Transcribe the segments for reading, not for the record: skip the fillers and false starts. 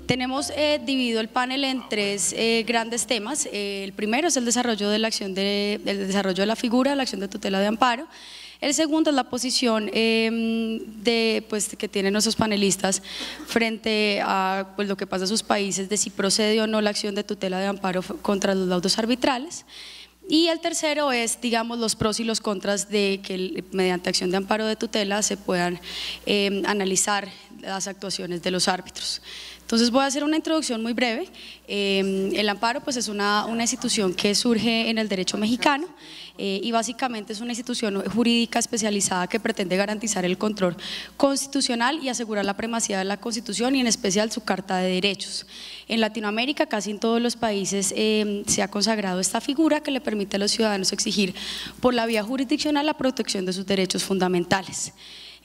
Tenemos dividido el panel en tres grandes temas. El primero es el desarrollo de la acción el desarrollo de la figura, la acción de tutela de amparo. El segundo es la posición que tienen nuestros panelistas frente a lo que pasa en sus países, de si procede o no la acción de tutela de amparo contra los laudos arbitrales. Y el tercero es, digamos, los pros y los contras de que mediante acción de amparo de tutela se puedan analizar las actuaciones de los árbitros. Entonces voy a hacer una introducción muy breve. El amparo pues es una institución que surge en el derecho mexicano y básicamente es una institución jurídica especializada que pretende garantizar el control constitucional y asegurar la primacía de la Constitución y en especial su Carta de Derechos. En Latinoamérica, casi en todos los países se ha consagrado esta figura que le permite a los ciudadanos exigir por la vía jurisdiccional la protección de sus derechos fundamentales.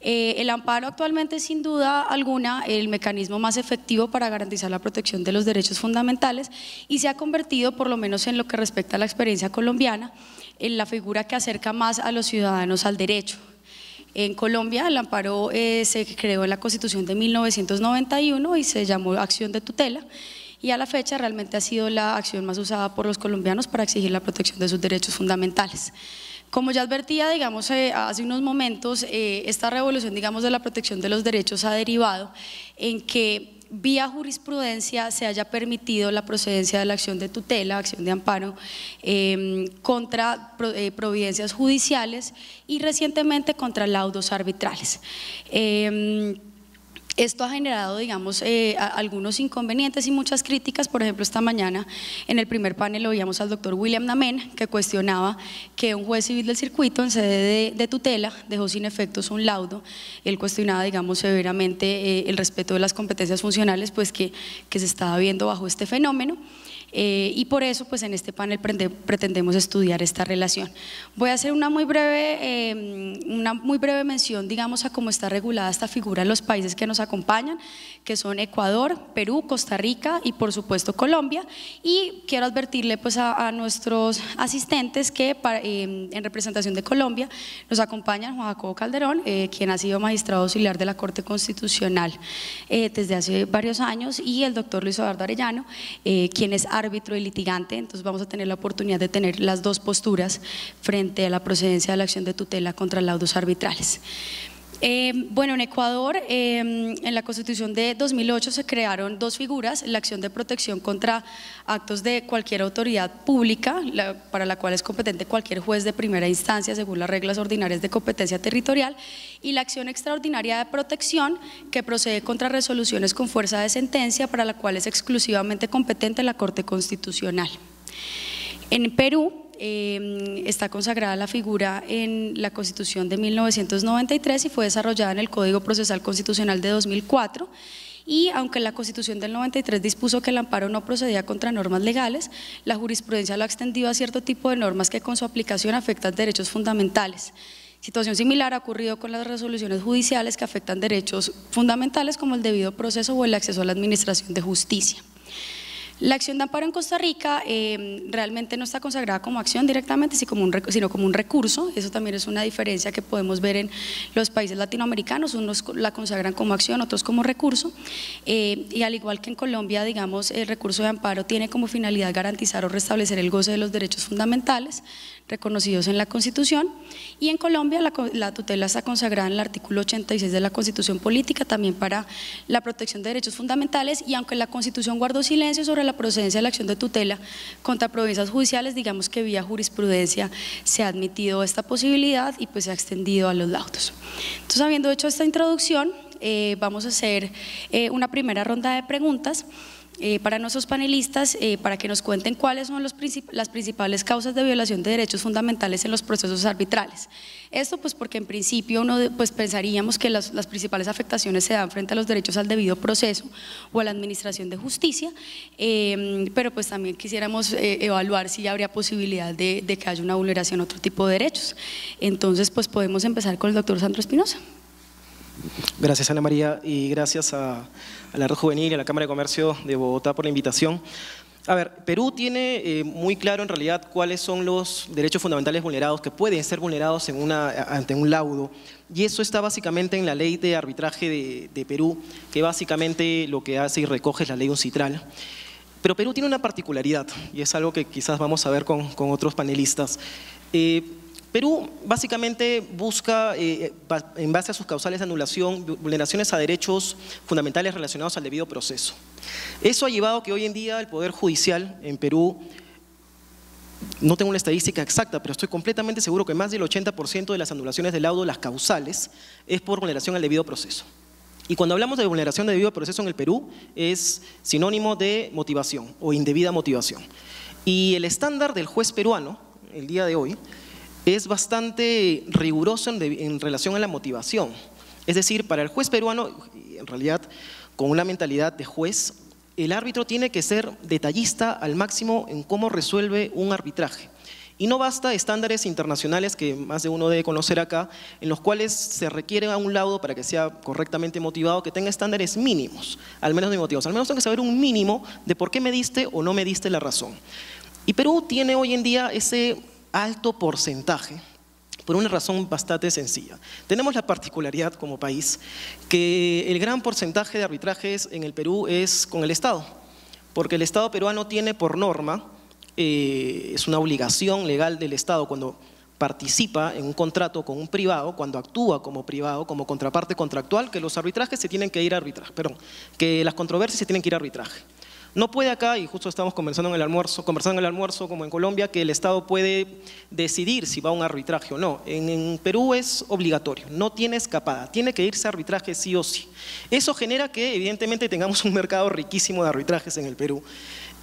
El amparo actualmente es sin duda alguna el mecanismo más efectivo para garantizar la protección de los derechos fundamentales y se ha convertido, por lo menos en lo que respecta a la experiencia colombiana, en la figura que acerca más a los ciudadanos al derecho. En Colombia el amparo se creó en la Constitución de 1991 y se llamó acción de tutela, y a la fecha realmente ha sido la acción más usada por los colombianos para exigir la protección de sus derechos fundamentales. Como ya advertía, digamos, hace unos momentos, esta revolución, digamos, de la protección de los derechos ha derivado en que vía jurisprudencia se haya permitido la procedencia de la acción de tutela, acción de amparo, contra providencias judiciales y recientemente contra laudos arbitrales. Esto ha generado, digamos, algunos inconvenientes y muchas críticas. Por ejemplo, esta mañana en el primer panel oíamos al doctor William Namen, que cuestionaba que un juez civil del circuito en sede de tutela dejó sin efectos un laudo. Él cuestionaba, digamos, severamente el respeto de las competencias funcionales pues que se estaba viendo bajo este fenómeno. Y por eso pues en este panel pretendemos estudiar esta relación. Voy a hacer una muy breve mención, digamos, a cómo está regulada esta figura en los países que nos acompañan, que son Ecuador, Perú, Costa Rica y por supuesto Colombia, y quiero advertirle pues a nuestros asistentes que en representación de Colombia nos acompañan Juan Jacobo Calderón, quien ha sido magistrado auxiliar de la Corte Constitucional desde hace varios años, y el doctor Luis Eduardo Arellano, quien es árbitro y litigante. Entonces vamos a tener la oportunidad de tener las dos posturas frente a la procedencia de la acción de tutela contra laudos arbitrales. Bueno, en Ecuador, en la Constitución de 2008 se crearon dos figuras: la acción de protección contra actos de cualquier autoridad pública, para la cual es competente cualquier juez de primera instancia según las reglas ordinarias de competencia territorial, y la acción extraordinaria de protección, que procede contra resoluciones con fuerza de sentencia, para la cual es exclusivamente competente la Corte Constitucional. En Perú está consagrada la figura en la Constitución de 1993 y fue desarrollada en el Código Procesal Constitucional de 2004, y aunque la Constitución del 93 dispuso que el amparo no procedía contra normas legales, la jurisprudencia lo ha extendido a cierto tipo de normas que con su aplicación afectan derechos fundamentales. Situación similar ha ocurrido con las resoluciones judiciales que afectan derechos fundamentales como el debido proceso o el acceso a la administración de justicia. La acción de amparo en Costa Rica realmente no está consagrada como acción directamente, sino como un recurso. Eso también es una diferencia que podemos ver en los países latinoamericanos. Unos la consagran como acción, otros como recurso, y al igual que en Colombia, digamos, el recurso de amparo tiene como finalidad garantizar o restablecer el goce de los derechos fundamentales reconocidos en la Constitución, y en Colombia la tutela está consagrada en el artículo 86 de la Constitución Política, también para la protección de derechos fundamentales, y aunque la Constitución guardó silencio sobre la procedencia de la acción de tutela contra providencias judiciales, digamos que vía jurisprudencia se ha admitido esta posibilidad y pues se ha extendido a los laudos. Entonces, habiendo hecho esta introducción, vamos a hacer una primera ronda de preguntas para nuestros panelistas, para que nos cuenten cuáles son las principales causas de violación de derechos fundamentales en los procesos arbitrales. Esto pues porque en principio uno pues pensaríamos que las principales afectaciones se dan frente a los derechos al debido proceso o a la administración de justicia, pero pues también quisiéramos evaluar si habría posibilidad de que haya una vulneración a otro tipo de derechos. Entonces pues podemos empezar con el doctor Sandro Espinosa. Gracias, Ana María, y gracias a la Red Juvenil y a la Cámara de Comercio de Bogotá por la invitación. A ver, Perú tiene muy claro en realidad cuáles son los derechos fundamentales vulnerados que pueden ser vulnerados ante un laudo, y eso está básicamente en la ley de arbitraje de Perú, que básicamente lo que hace y recoge es la ley UNCITRAL. Pero Perú tiene una particularidad, y es algo que quizás vamos a ver con otros panelistas. Perú básicamente busca, en base a sus causales de anulación, vulneraciones a derechos fundamentales relacionados al debido proceso. Eso ha llevado a que hoy en día el Poder Judicial en Perú, no tengo una estadística exacta, pero estoy completamente seguro que más del 80% de las anulaciones de laudo, las causales, es por vulneración al debido proceso. Y cuando hablamos de vulneración de debido proceso en el Perú, es sinónimo de motivación o indebida motivación. Y el estándar del juez peruano, el día de hoy, es bastante riguroso en relación a la motivación. Es decir, para el juez peruano, en realidad con una mentalidad de juez, el árbitro tiene que ser detallista al máximo en cómo resuelve un arbitraje. Y no basta estándares internacionales que más de uno debe conocer acá, en los cuales se requiere a un laudo para que sea correctamente motivado, que tenga estándares mínimos, al menos de motivos. Al menos tengo que saber un mínimo de por qué me diste o no me diste la razón. Y Perú tiene hoy en día ese alto porcentaje por una razón bastante sencilla. Tenemos la particularidad como país que el gran porcentaje de arbitrajes en el Perú es con el Estado, porque el Estado peruano tiene por norma, es una obligación legal del Estado cuando participa en un contrato con un privado, cuando actúa como privado, como contraparte contractual, que los arbitrajes se tienen que ir a arbitraje, que las controversias se tienen que ir a arbitraje. No puede acá, y justo estamos conversando en el almuerzo como en Colombia, que el Estado puede decidir si va a un arbitraje o no. En Perú es obligatorio, no tiene escapada, tiene que irse a arbitraje sí o sí. Eso genera que evidentemente tengamos un mercado riquísimo de arbitrajes en el Perú.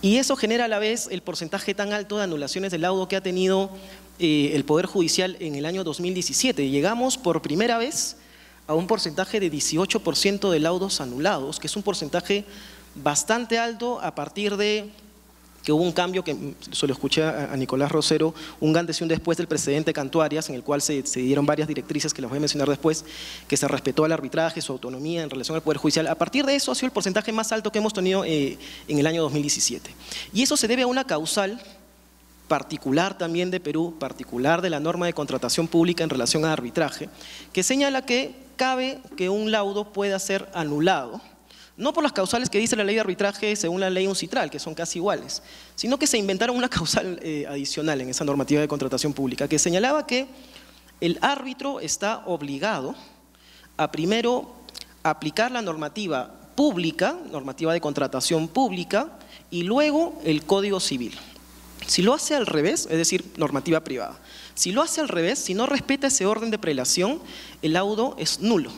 Y eso genera a la vez el porcentaje tan alto de anulaciones de laudo que ha tenido el Poder Judicial en el año 2017. Llegamos por primera vez a un porcentaje de 18% de laudos anulados, que es un porcentaje bastante alto a partir de que hubo un cambio, que se lo escuché a Nicolás Rosero, un antes y un después del precedente Cantuarias, en el cual se dieron varias directrices que las voy a mencionar después, que se respetó al arbitraje, su autonomía en relación al Poder Judicial. A partir de eso ha sido el porcentaje más alto que hemos tenido en el año 2017. Y eso se debe a una causal particular también de Perú, particular de la norma de contratación pública en relación a arbitraje, que señala que cabe que un laudo pueda ser anulado, no por las causales que dice la ley de arbitraje según la ley UNCITRAL, que son casi iguales, sino que se inventaron una causal adicional en esa normativa de contratación pública, que señalaba que el árbitro está obligado a primero aplicar la normativa pública, normativa de contratación pública, y luego el Código Civil. Si lo hace al revés, es decir, normativa privada, si lo hace al revés, si no respeta ese orden de prelación, el laudo es nulo.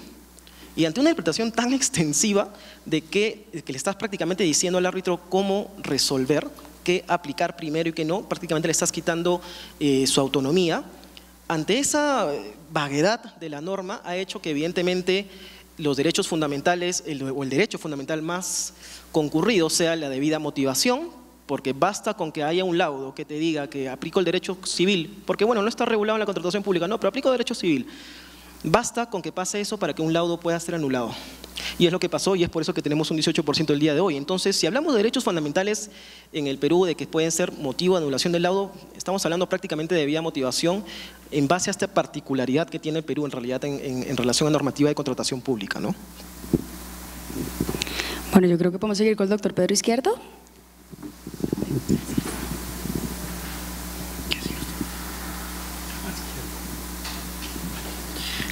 Y ante una interpretación tan extensiva de que le estás prácticamente diciendo al árbitro cómo resolver, qué aplicar primero y qué no, prácticamente le estás quitando su autonomía, ante esa vaguedad de la norma ha hecho que evidentemente los derechos fundamentales o el derecho fundamental más concurrido sea la debida motivación, porque basta con que haya un laudo que te diga que aplico el derecho civil, porque bueno, no está regulado en la contratación pública, no, pero aplico derecho civil. Basta con que pase eso para que un laudo pueda ser anulado. Y es lo que pasó y es por eso que tenemos un 18% el día de hoy. Entonces, si hablamos de derechos fundamentales en el Perú, de que pueden ser motivo de anulación del laudo, estamos hablando prácticamente de debida motivación en base a esta particularidad que tiene el Perú en realidad en relación a normativa de contratación pública, ¿no? Bueno, yo creo que podemos seguir con el doctor Pedro Izquierdo.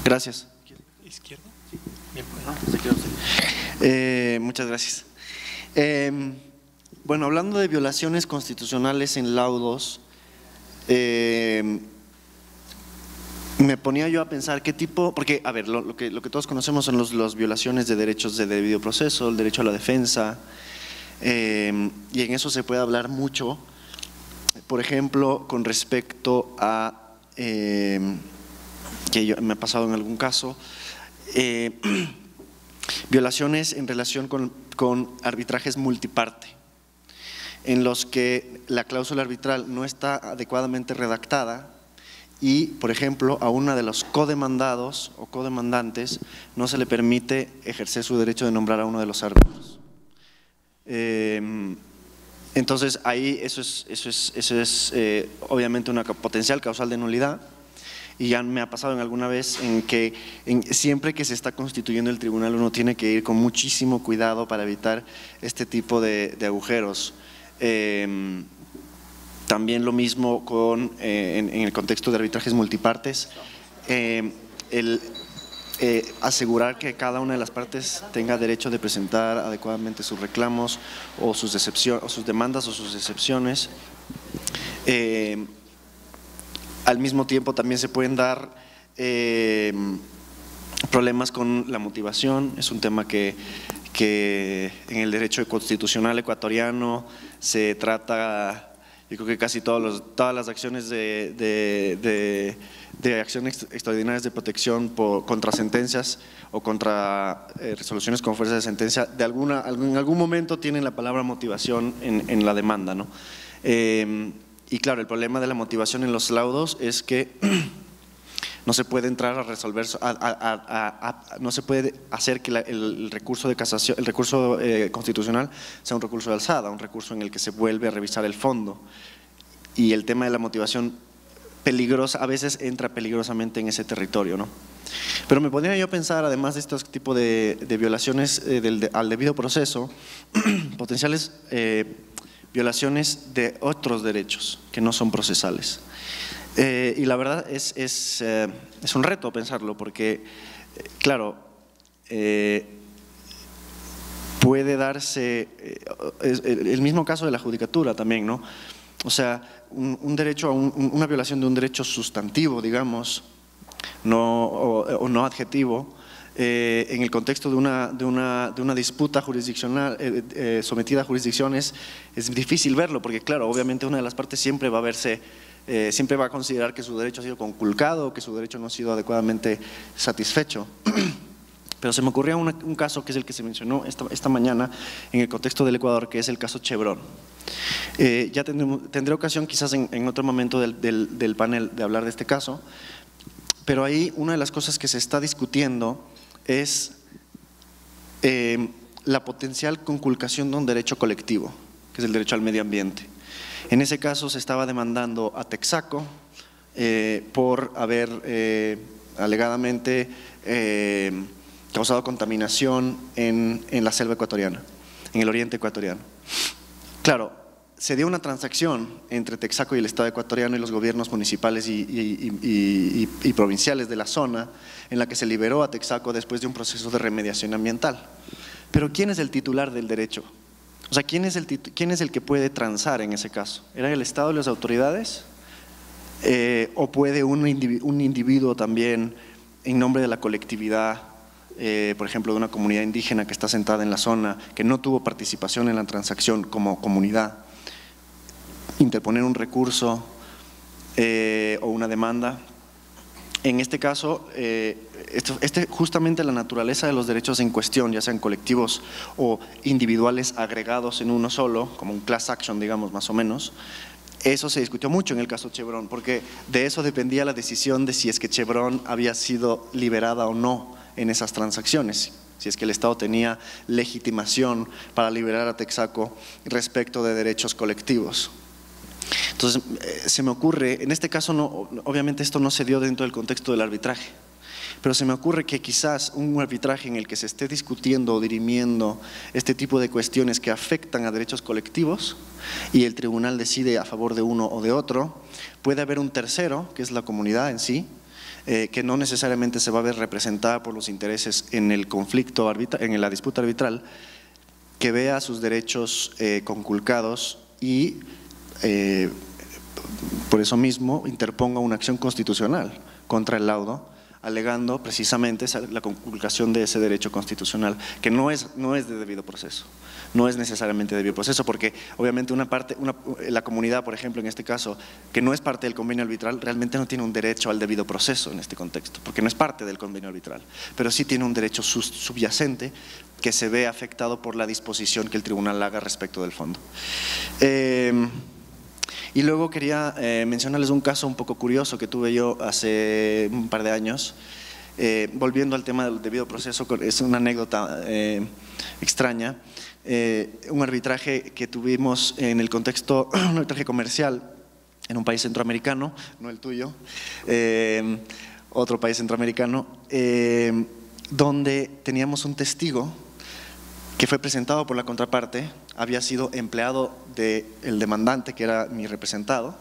Gracias. ¿Izquierdo? Muchas gracias. Bueno, hablando de violaciones constitucionales en laudos, me ponía yo a pensar qué tipo, porque a ver, lo que todos conocemos son las violaciones de derechos de debido proceso, el derecho a la defensa, y en eso se puede hablar mucho, por ejemplo, con respecto a… que me ha pasado en algún caso, violaciones en relación con arbitrajes multiparte, en los que la cláusula arbitral no está adecuadamente redactada y, por ejemplo, a una de los codemandados o codemandantes no se le permite ejercer su derecho de nombrar a uno de los árbitros. Entonces ahí eso es obviamente una potencial causal de nulidad. Y ya me ha pasado en alguna vez en que siempre que se está constituyendo el tribunal uno tiene que ir con muchísimo cuidado para evitar este tipo de agujeros. También lo mismo en el contexto de arbitrajes multipartes, asegurar que cada una de las partes tenga derecho de presentar adecuadamente sus reclamos o sus demandas o sus excepciones. Al mismo tiempo también se pueden dar problemas con la motivación. Es un tema que en el derecho constitucional ecuatoriano se trata, yo creo que casi todas las acciones de acciones extraordinarias de protección contra sentencias o contra resoluciones con fuerza de sentencia, en algún momento tienen la palabra motivación en la demanda, ¿no? Y claro, el problema de la motivación en los laudos es que no se puede entrar a resolver, no se puede hacer que el recurso de casación, el recurso constitucional sea un recurso de alzada, un recurso en el que se vuelve a revisar el fondo. Y el tema de la motivación peligrosa, a veces entra peligrosamente en ese territorio, ¿no? Pero me podría yo pensar, además de estos tipos de violaciones al debido proceso, potenciales violaciones de otros derechos que no son procesales. Y la verdad es un reto pensarlo porque, claro, puede darse el mismo caso de la judicatura también, ¿no? O sea, un derecho una violación de un derecho sustantivo, digamos, o no adjetivo, en el contexto de una disputa jurisdiccional sometida a jurisdicciones, es difícil verlo porque, claro, obviamente una de las partes siempre va a verse, siempre va a considerar que su derecho ha sido conculcado, que su derecho no ha sido adecuadamente satisfecho. Pero se me ocurría un caso que es el que se mencionó esta mañana en el contexto del Ecuador, que es el caso Chevron. Ya tendré ocasión quizás en otro momento del panel de hablar de este caso, pero ahí una de las cosas que se está discutiendo es la potencial conculcación de un derecho colectivo, que es el derecho al medio ambiente. En ese caso se estaba demandando a Texaco por haber alegadamente causado contaminación en la selva ecuatoriana, en el oriente ecuatoriano. Claro, se dio una transacción entre Texaco y el Estado ecuatoriano y los gobiernos municipales y provinciales de la zona, en la que se liberó a Texaco después de un proceso de remediación ambiental. Pero ¿quién es el titular del derecho? O sea, ¿quién es el que puede transar en ese caso? ¿Era el Estado y las autoridades? ¿O puede un individuo también, en nombre de la colectividad, por ejemplo, de una comunidad indígena que está asentada en la zona, que no tuvo participación en la transacción como comunidad, interponer un recurso o una demanda? En este caso, justamente la naturaleza de los derechos en cuestión, ya sean colectivos o individuales agregados en uno solo, como un class action, digamos, más o menos, eso se discutió mucho en el caso Chevron, porque de eso dependía la decisión de si es que Chevron había sido liberada o no en esas transacciones, si es que el Estado tenía legitimación para liberar a Texaco respecto de derechos colectivos. Entonces, se me ocurre, en este caso obviamente esto no se dio dentro del contexto del arbitraje, pero se me ocurre que quizás un arbitraje en el que se esté discutiendo o dirimiendo este tipo de cuestiones que afectan a derechos colectivos y el tribunal decide a favor de uno o de otro, puede haber un tercero, que es la comunidad en sí, que no necesariamente se va a ver representada por los intereses en el conflicto en la disputa arbitral, que vea sus derechos conculcados y por eso mismo interponga una acción constitucional contra el laudo, alegando precisamente la conculcación de ese derecho constitucional, que no es de debido proceso, no es necesariamente de debido proceso, porque obviamente la comunidad, por ejemplo, en este caso, que no es parte del convenio arbitral, realmente no tiene un derecho al debido proceso en este contexto, porque no es parte del convenio arbitral, pero sí tiene un derecho subyacente que se ve afectado por la disposición que el tribunal haga respecto del fondo. Y luego quería mencionarles un caso un poco curioso que tuve yo hace un par de años, Volviendo al tema del debido proceso, es una anécdota extraña. Un arbitraje que tuvimos en el contexto, un arbitraje comercial en un país centroamericano, no el tuyo, otro país centroamericano, donde teníamos un testigo que fue presentado por la contraparte, había sido empleado del demandante, que era mi representado,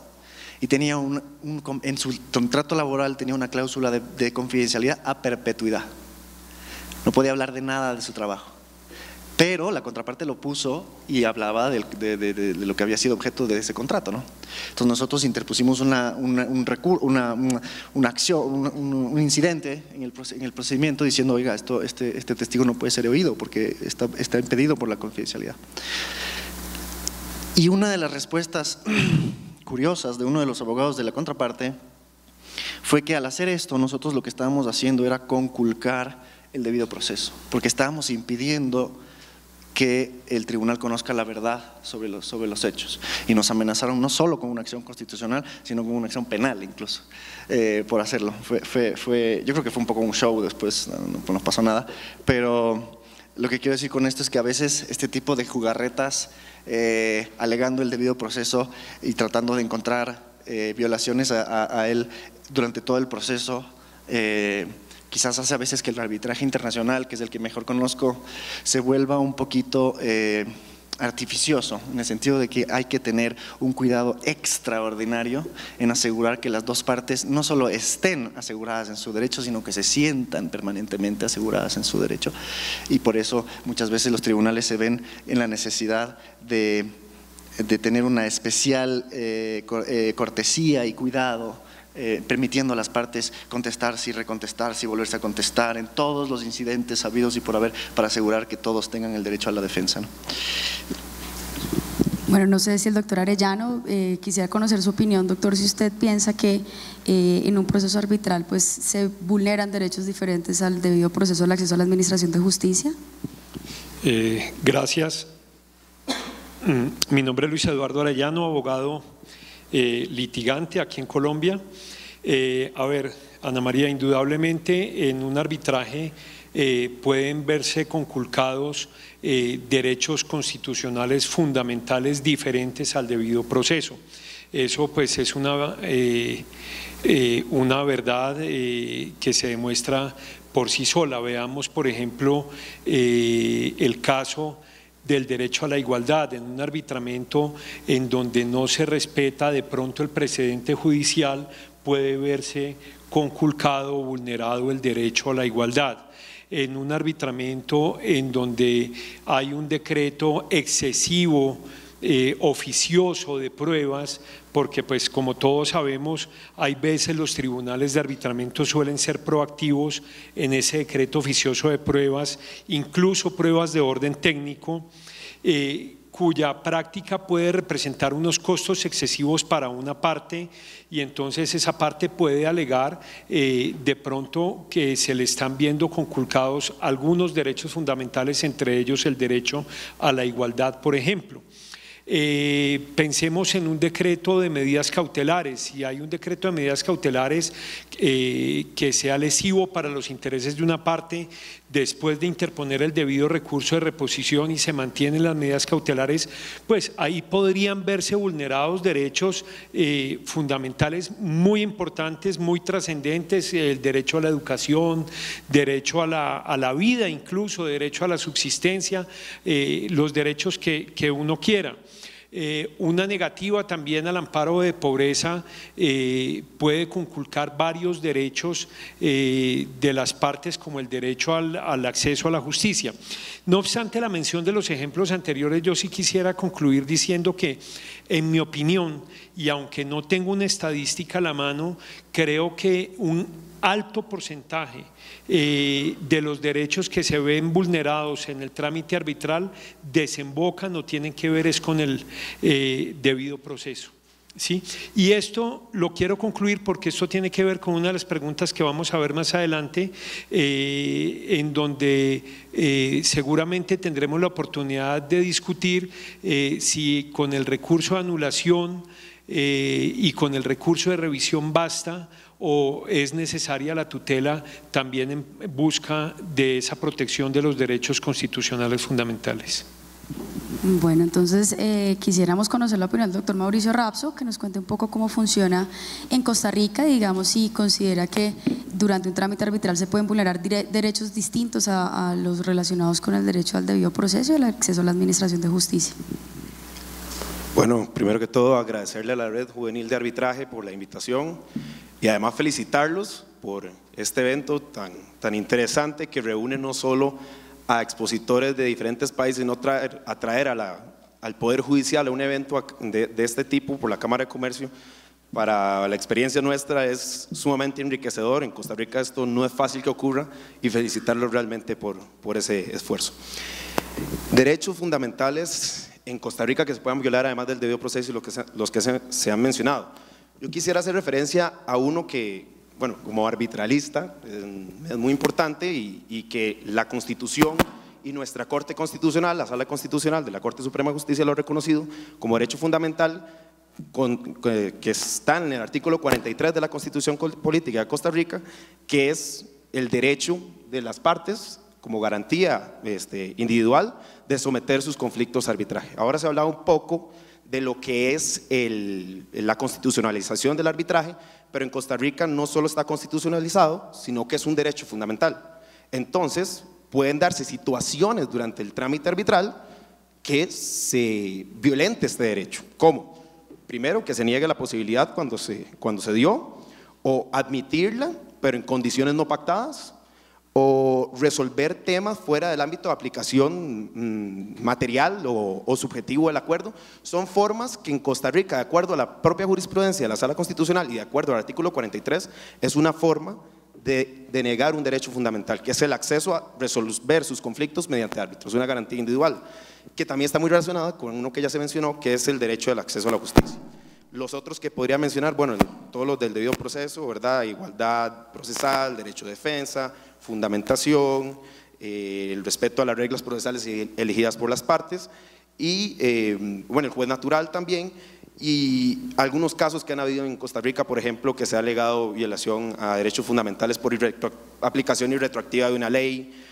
y tenía en su contrato laboral tenía una cláusula de confidencialidad a perpetuidad. No podía hablar de nada de su trabajo. Pero la contraparte lo puso y hablaba de lo que había sido objeto de ese contrato, ¿no? Entonces nosotros interpusimos una acción, un incidente en el procedimiento diciendo, oiga, este testigo no puede ser oído porque está impedido por la confidencialidad. Y una de las respuestas curiosas de uno de los abogados de la contraparte fue que al hacer esto nosotros lo que estábamos haciendo era conculcar el debido proceso, porque estábamos impidiendo que el tribunal conozca la verdad sobre los hechos, y nos amenazaron no solo con una acción constitucional, sino con una acción penal incluso, por hacerlo. Yo creo que fue un poco un show, después no pasó nada, pero lo que quiero decir con esto es que a veces este tipo de jugarretas, alegando el debido proceso y tratando de encontrar violaciones a él durante todo el proceso, quizás hace a veces que el arbitraje internacional, que es el que mejor conozco, se vuelva un poquito artificioso, en el sentido de que hay que tener un cuidado extraordinario en asegurar que las dos partes no solo estén aseguradas en su derecho, sino que se sientan permanentemente aseguradas en su derecho. Y por eso muchas veces los tribunales se ven en la necesidad de tener una especial cortesía y cuidado, permitiendo a las partes contestarse y recontestarse y volverse a contestar en todos los incidentes habidos y por haber, para asegurar que todos tengan el derecho a la defensa, ¿no? Bueno, no sé si el doctor Arellano, quisiera conocer su opinión, doctor, si usted piensa que en un proceso arbitral pues se vulneran derechos diferentes al debido proceso del acceso a la administración de justicia. Gracias. Mi nombre es Luis Eduardo Arellano, abogado litigante aquí en Colombia. A ver, Ana María, indudablemente en un arbitraje pueden verse conculcados derechos constitucionales fundamentales diferentes al debido proceso. Eso pues es una verdad que se demuestra por sí sola. Veamos, por ejemplo, el caso del derecho a la igualdad en un arbitramiento en donde no se respeta de pronto el precedente judicial, puede verse conculcado o vulnerado el derecho a la igualdad. En un arbitramiento en donde hay un decreto excesivo, oficioso de pruebas, porque pues como todos sabemos, hay veces los tribunales de arbitramiento suelen ser proactivos en ese decreto oficioso de pruebas, incluso pruebas de orden técnico, cuya práctica puede representar unos costos excesivos para una parte, y entonces esa parte puede alegar de pronto que se le están viendo conculcados algunos derechos fundamentales, entre ellos el derecho a la igualdad, por ejemplo. Pensemos en un decreto de medidas cautelares. Si hay un decreto de medidas cautelares que sea lesivo para los intereses de una parte, después de interponer el debido recurso de reposición y se mantienen las medidas cautelares, pues ahí podrían verse vulnerados derechos fundamentales muy importantes, muy trascendentes: el derecho a la educación, derecho a la vida, incluso derecho a la subsistencia, los derechos que uno quiera. Una negativa también al amparo de pobreza puede conculcar varios derechos de las partes, como el derecho al acceso a la justicia. No obstante la mención de los ejemplos anteriores, yo sí quisiera concluir diciendo que, en mi opinión, y aunque no tengo una estadística a la mano, creo que un alto porcentaje de los derechos que se ven vulnerados en el trámite arbitral desembocan o tienen que ver es con el debido proceso, ¿sí? Y esto lo quiero concluir porque esto tiene que ver con una de las preguntas que vamos a ver más adelante, en donde seguramente tendremos la oportunidad de discutir si con el recurso de anulación y con el recurso de revisión basta, o es necesaria la tutela también en busca de esa protección de los derechos constitucionales fundamentales? Bueno, entonces quisiéramos conocer la opinión del doctor Mauricio Rapso, que nos cuente un poco cómo funciona en Costa Rica, digamos, si considera que durante un trámite arbitral se pueden vulnerar derechos distintos a los relacionados con el derecho al debido proceso y el acceso a la administración de justicia. Bueno, primero que todo agradecerle a la Red Juvenil de Arbitraje por la invitación y además felicitarlos por este evento tan interesante que reúne no solo a expositores de diferentes países, sino atraer al Poder Judicial a un evento de este tipo por la Cámara de Comercio. Para la experiencia nuestra es sumamente enriquecedor. En Costa Rica esto no es fácil que ocurra y felicitarlos realmente por ese esfuerzo. Derechos fundamentales en Costa Rica que se puedan violar además del debido proceso y los que se han mencionado. Yo quisiera hacer referencia a uno que, bueno, como arbitralista es muy importante y que la Constitución y nuestra Corte Constitucional, la Sala Constitucional de la Corte Suprema de Justicia lo ha reconocido como derecho fundamental, que está en el artículo 43 de la Constitución Política de Costa Rica, que es el derecho de las partes como garantía individual de someter sus conflictos a arbitraje. Ahora se ha hablado un poco de lo que es la constitucionalización del arbitraje, pero en Costa Rica no solo está constitucionalizado, sino que es un derecho fundamental. Entonces, pueden darse situaciones durante el trámite arbitral que se violente este derecho. ¿Cómo? Primero, que se niegue la posibilidad cuando se dio, o admitirla, pero en condiciones no pactadas, o resolver temas fuera del ámbito de aplicación material o subjetivo del acuerdo. Son formas que en Costa Rica, de acuerdo a la propia jurisprudencia de la Sala Constitucional y de acuerdo al artículo 43, es una forma de negar un derecho fundamental, que es el acceso a resolver sus conflictos mediante árbitros, una garantía individual, que también está muy relacionada con uno que ya se mencionó, que es el derecho del acceso a la justicia. Los otros que podría mencionar, bueno, todos los del debido proceso, ¿verdad? Igualdad procesal, derecho de defensa, fundamentación, el respeto a las reglas procesales elegidas por las partes y, bueno, el juez natural también, y algunos casos que han habido en Costa Rica, por ejemplo, que se ha alegado violación a derechos fundamentales por aplicación irretroactiva de una ley.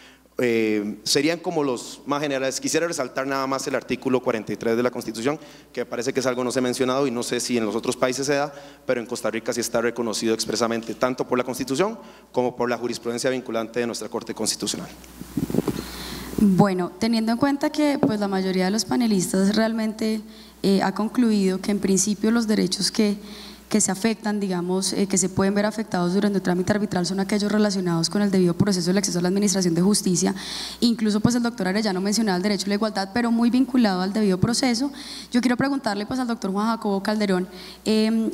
Serían como los más generales. Quisiera resaltar nada más el artículo 43 de la Constitución, que parece que es algo no se ha mencionado y no sé si en los otros países se da, pero en Costa Rica sí está reconocido expresamente tanto por la Constitución como por la jurisprudencia vinculante de nuestra Corte Constitucional. Bueno, teniendo en cuenta que pues, la mayoría de los panelistas realmente ha concluido que en principio los derechos que se afectan, digamos, que se pueden ver afectados durante el trámite arbitral son aquellos relacionados con el debido proceso del acceso a la administración de justicia. Incluso pues el doctor Arellano mencionaba el derecho a la igualdad, pero muy vinculado al debido proceso. Yo quiero preguntarle pues al doctor Juan Jacobo Calderón,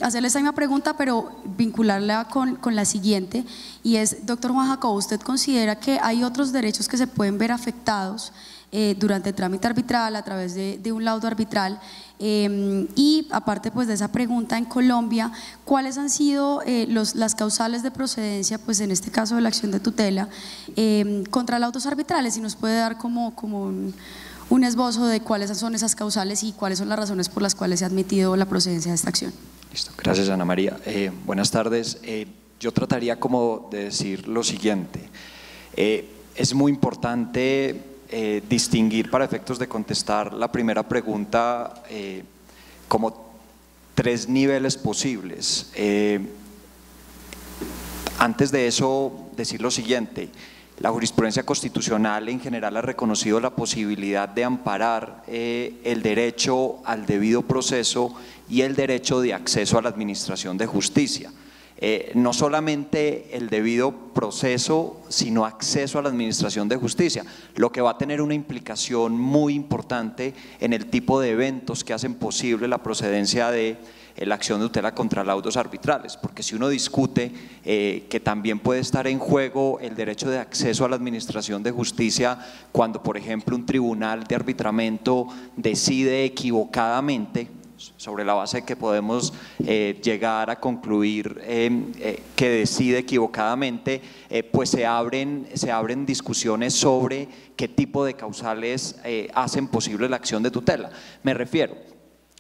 hacerle esa misma pregunta, pero vincularla con la siguiente, y es, doctor Juan Jacobo, ¿usted considera que hay otros derechos que se pueden ver afectados durante el trámite arbitral a través de un laudo arbitral? Y aparte pues de esa pregunta, en Colombia, ¿cuáles han sido las causales de procedencia, pues en este caso de la acción de tutela, contra laudos arbitrales? Si nos puede dar como un esbozo de cuáles son esas causales y cuáles son las razones por las cuales se ha admitido la procedencia de esta acción. Listo, gracias Ana María. Buenas tardes. Yo trataría como de decir lo siguiente. Es muy importante distinguir para efectos de contestar la primera pregunta como tres niveles posibles. Antes de eso, decir lo siguiente: la jurisprudencia constitucional en general ha reconocido la posibilidad de amparar el derecho al debido proceso y el derecho de acceso a la administración de justicia. No solamente el debido proceso, sino acceso a la administración de justicia, lo que va a tener una implicación muy importante en el tipo de eventos que hacen posible la procedencia de la acción de tutela contra laudos arbitrales, porque si uno discute que también puede estar en juego el derecho de acceso a la administración de justicia cuando, por ejemplo, un tribunal de arbitramiento decide equivocadamente, sobre la base de que podemos llegar a concluir que decide equivocadamente, pues se abren discusiones sobre qué tipo de causales hacen posible la acción de tutela. Me refiero,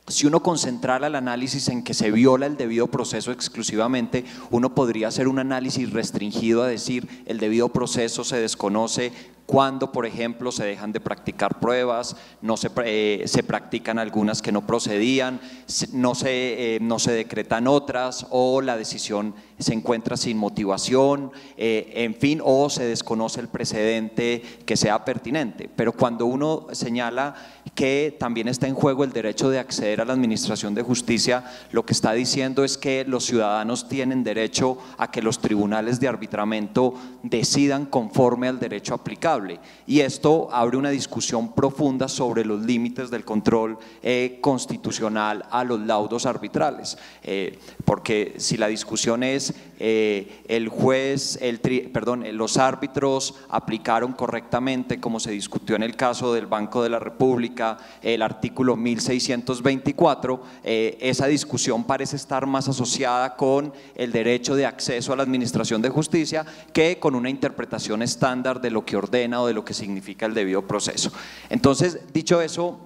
Si uno concentrara el análisis en que se viola el debido proceso exclusivamente, uno podría hacer un análisis restringido a decir el debido proceso se desconoce cuando, por ejemplo, se dejan de practicar pruebas, se practican algunas que no procedían, no se decretan otras, o la decisión se encuentra sin motivación, en fin, o se desconoce el precedente que sea pertinente. Pero cuando uno señala que también está en juego el derecho de acceder a la administración de justicia, lo que está diciendo es que los ciudadanos tienen derecho a que los tribunales de arbitramiento decidan conforme al derecho aplicable. Y esto abre una discusión profunda sobre los límites del control constitucional a los laudos arbitrales, porque si la discusión es los árbitros aplicaron correctamente, como se discutió en el caso del Banco de la República, el artículo 1624, esa discusión parece estar más asociada con el derecho de acceso a la administración de justicia que con una interpretación estándar de lo que ordena o de lo que significa el debido proceso. Entonces, dicho eso,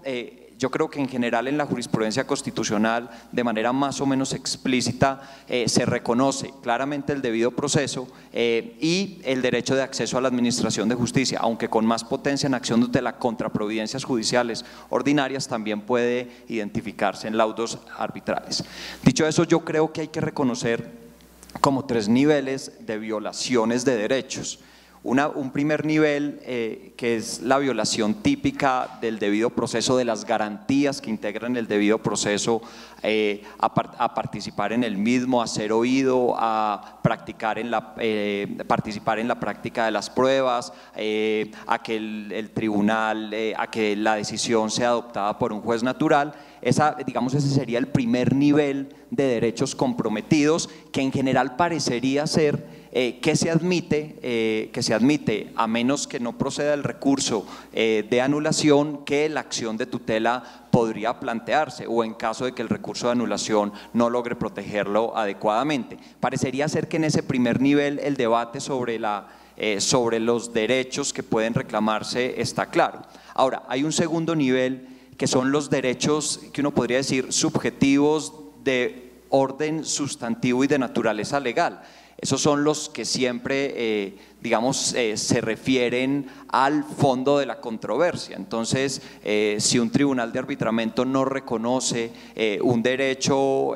yo creo que en general en la jurisprudencia constitucional, de manera más o menos explícita, se reconoce claramente el debido proceso y el derecho de acceso a la administración de justicia, aunque con más potencia en acción de tutela contra providencias judiciales ordinarias también puede identificarse en laudos arbitrales. Dicho eso, yo creo que hay que reconocer como 3 niveles de violaciones de derechos. Un primer nivel que es la violación típica del debido proceso, de las garantías que integran el debido proceso, a participar en el mismo, a ser oído, a participar en la práctica de las pruebas, a que el tribunal, a que la decisión sea adoptada por un juez natural. Ese sería el primer nivel de derechos comprometidos, que en general parecería ser que se admite, a menos que no proceda el recurso de anulación, que la acción de tutela podría plantearse, o en caso de que el recurso de anulación no logre protegerlo adecuadamente. Parecería ser que en ese primer nivel el debate sobre los derechos que pueden reclamarse está claro. Ahora, hay un segundo nivel que son los derechos que uno podría decir subjetivos de orden sustantivo y de naturaleza legal. Esos son los que siempre, se refieren al fondo de la controversia. Entonces, si un tribunal de arbitramiento no reconoce un derecho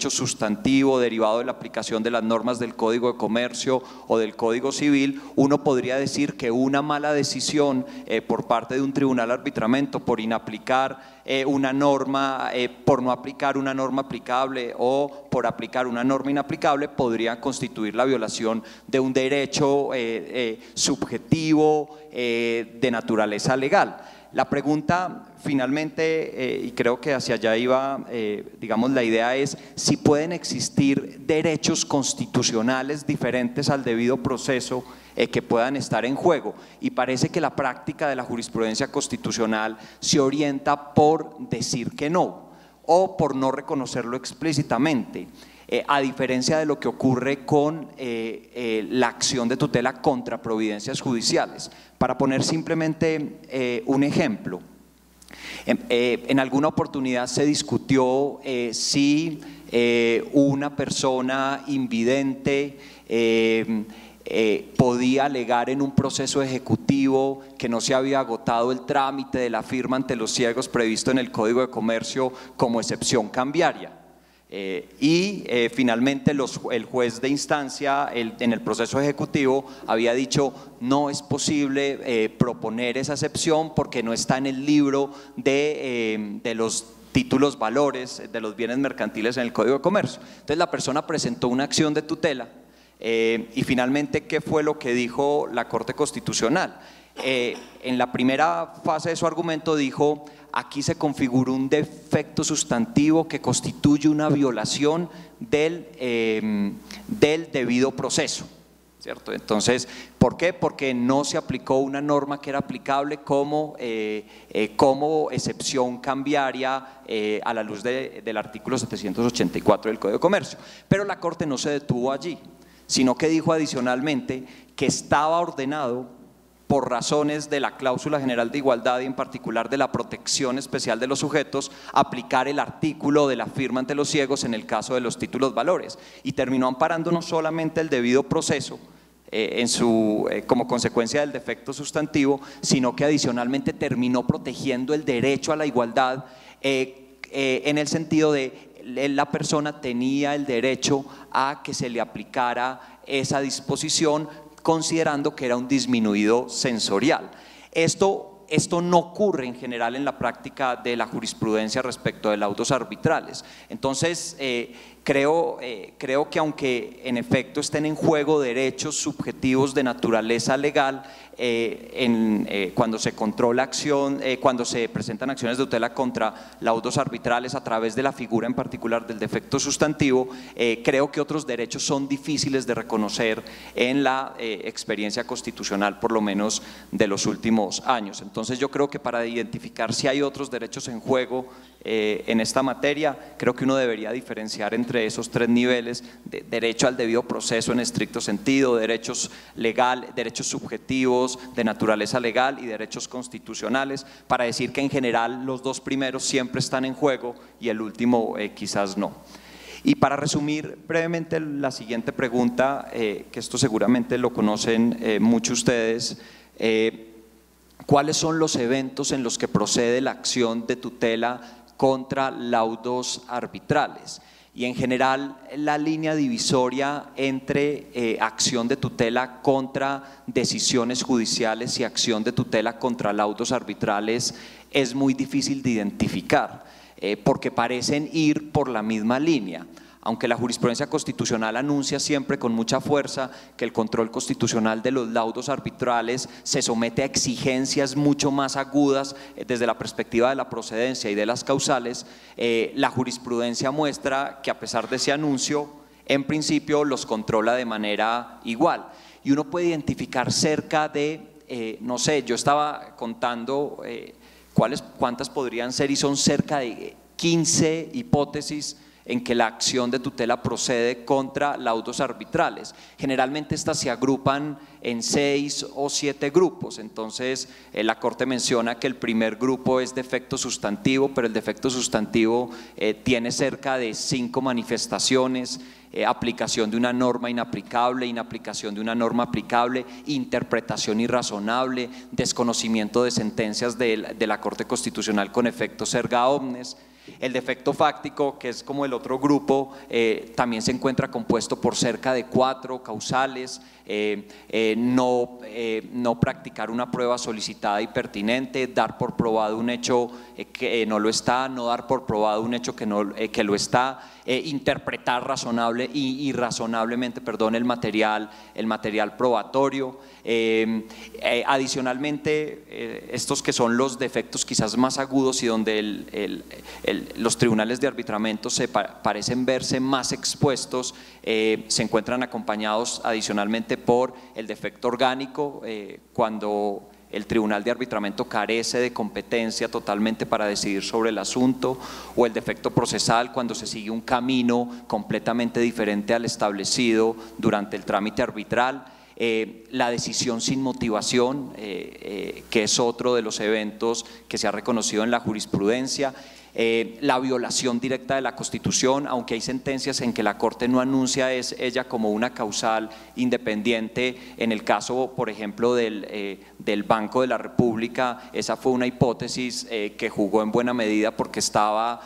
sustantivo derivado de la aplicación de las normas del Código de Comercio o del Código Civil, uno podría decir que una mala decisión por parte de un tribunal de arbitramiento por inaplicar una norma, por no aplicar una norma aplicable o por aplicar una norma inaplicable, podría constituir la violación de un derecho subjetivo de naturaleza legal. La pregunta finalmente, y creo que hacia allá iba, la idea es si pueden existir derechos constitucionales diferentes al debido proceso que puedan estar en juego, y parece que la práctica de la jurisprudencia constitucional se orienta por decir que no o por no reconocerlo explícitamente, a diferencia de lo que ocurre con la acción de tutela contra providencias judiciales. Para poner simplemente un ejemplo, en alguna oportunidad se discutió si una persona invidente podía alegar en un proceso ejecutivo que no se había agotado el trámite de la firma ante los ciegos previsto en el Código de Comercio como excepción cambiaria. Finalmente el juez de instancia en el proceso ejecutivo había dicho no es posible proponer esa excepción porque no está en el libro de los títulos valores de los bienes mercantiles en el Código de Comercio. Entonces la persona presentó una acción de tutela y finalmente, ¿qué fue lo que dijo la Corte Constitucional? En la primera fase de su argumento dijo: aquí se configuró un defecto sustantivo que constituye una violación del debido proceso, ¿cierto? Entonces, ¿por qué? Porque no se aplicó una norma que era aplicable como excepción cambiaria a la luz del artículo 784 del Código de Comercio. Pero la Corte no se detuvo allí, sino que dijo adicionalmente que estaba ordenado por razones de la cláusula general de igualdad y en particular de la protección especial de los sujetos, aplicar el artículo de la firma ante los ciegos en el caso de los títulos valores, y terminó amparando no solamente el debido proceso como consecuencia del defecto sustantivo, sino que adicionalmente terminó protegiendo el derecho a la igualdad en el sentido de la persona tenía el derecho a que se le aplicara esa disposición, considerando que era un disminuido sensorial. Esto no ocurre en general en la práctica de la jurisprudencia respecto de laudos arbitrales. Entonces, creo que aunque en efecto estén en juego derechos subjetivos de naturaleza legal, cuando se controla acción, cuando se presentan acciones de tutela contra laudos arbitrales a través de la figura en particular del defecto sustantivo, creo que otros derechos son difíciles de reconocer en la experiencia constitucional, por lo menos de los últimos años. Entonces yo creo que para identificar si hay otros derechos en juego en esta materia, creo que uno debería diferenciar entre esos tres niveles: de derecho al debido proceso en estricto sentido, derechos subjetivos de naturaleza legal y derechos constitucionales, para decir que en general los dos primeros siempre están en juego y el último quizás no. Y para resumir brevemente la siguiente pregunta, que esto seguramente lo conocen muchos de ustedes, ¿cuáles son los eventos en los que procede la acción de tutela contra laudos arbitrales? Y en general la línea divisoria entre acción de tutela contra decisiones judiciales y acción de tutela contra laudos arbitrales es muy difícil de identificar, porque parecen ir por la misma línea. Aunque la jurisprudencia constitucional anuncia siempre con mucha fuerza que el control constitucional de los laudos arbitrales se somete a exigencias mucho más agudas desde la perspectiva de la procedencia y de las causales, la jurisprudencia muestra que a pesar de ese anuncio, en principio los controla de manera igual. Y uno puede identificar cerca de, no sé, yo estaba contando cuántas podrían ser, y son cerca de 15 hipótesis en que la acción de tutela procede contra laudos arbitrales. Generalmente estas se agrupan en 6 o 7 grupos. Entonces la Corte menciona que el primer grupo es defecto sustantivo, pero el defecto sustantivo tiene cerca de 5 manifestaciones: aplicación de una norma inaplicable, inaplicación de una norma aplicable, interpretación irrazonable, desconocimiento de sentencias de la Corte Constitucional con efectos erga omnes. El defecto fáctico, que es como el otro grupo, también se encuentra compuesto por cerca de 4 causales: no practicar una prueba solicitada y pertinente, dar por probado un hecho que no lo está, no dar por probado un hecho que lo está, interpretar razonable y irrazonablemente, el material probatorio. Adicionalmente, estos que son los defectos quizás más agudos y donde los tribunales de arbitramiento parecen verse más expuestos, se encuentran acompañados adicionalmente por el defecto orgánico, cuando el tribunal de arbitramiento carece de competencia totalmente para decidir sobre el asunto, o el defecto procesal, cuando se sigue un camino completamente diferente al establecido durante el trámite arbitral. La decisión sin motivación, que es otro de los eventos que se ha reconocido en la jurisprudencia. La violación directa de la Constitución, aunque hay sentencias en que la Corte no anuncia ella como una causal independiente. En el caso, por ejemplo, del Banco de la República, esa fue una hipótesis que jugó en buena medida porque estaba,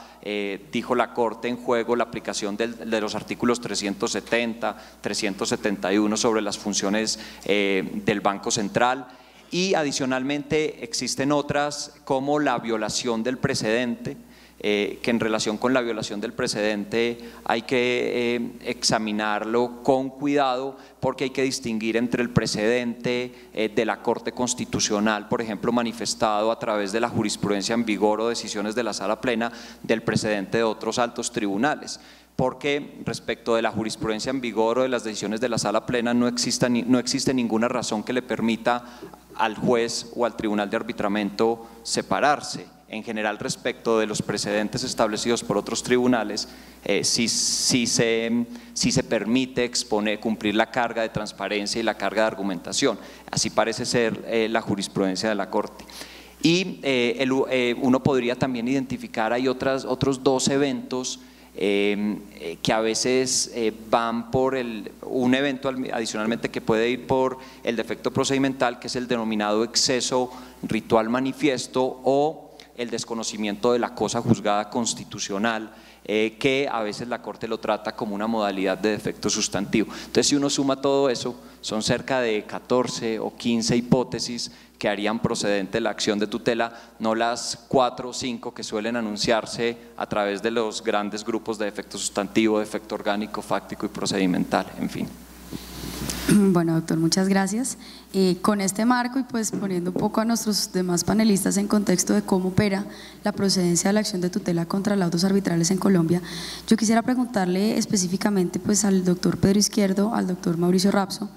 dijo la Corte, en juego la aplicación de los artículos 370, 371 sobre las funciones del Banco Central. Y adicionalmente existen otras, como la violación del precedente, que en relación con la violación del precedente hay que examinarlo con cuidado, porque hay que distinguir entre el precedente de la Corte Constitucional, por ejemplo, manifestado a través de la jurisprudencia en vigor o decisiones de la Sala Plena, del precedente de otros altos tribunales. Porque respecto de la jurisprudencia en vigor o de las decisiones de la Sala Plena no existe ninguna razón que le permita al juez o al tribunal de arbitramiento separarse. en general respecto de los precedentes establecidos por otros tribunales, sí se permite cumplir la carga de transparencia y la carga de argumentación. Así parece ser la jurisprudencia de la Corte. Y uno podría también identificar, hay otros dos eventos que a veces van por un evento adicionalmente que puede ir por el defecto procedimental, que es el denominado exceso ritual manifiesto o el desconocimiento de la cosa juzgada constitucional, que a veces la Corte lo trata como una modalidad de defecto sustantivo. Entonces, si uno suma todo eso, son cerca de 14 o 15 hipótesis que harían procedente la acción de tutela, no las 4 o 5 que suelen anunciarse a través de los grandes grupos de defecto sustantivo, defecto orgánico, fáctico y procedimental, en fin. Bueno, doctor, muchas gracias. Con este marco y pues poniendo un poco a nuestros demás panelistas en contexto de cómo opera la procedencia de la acción de tutela contra laudos arbitrales en Colombia, yo quisiera preguntarle específicamente pues al doctor Pedro Izquierdo, al doctor Mauricio Rapso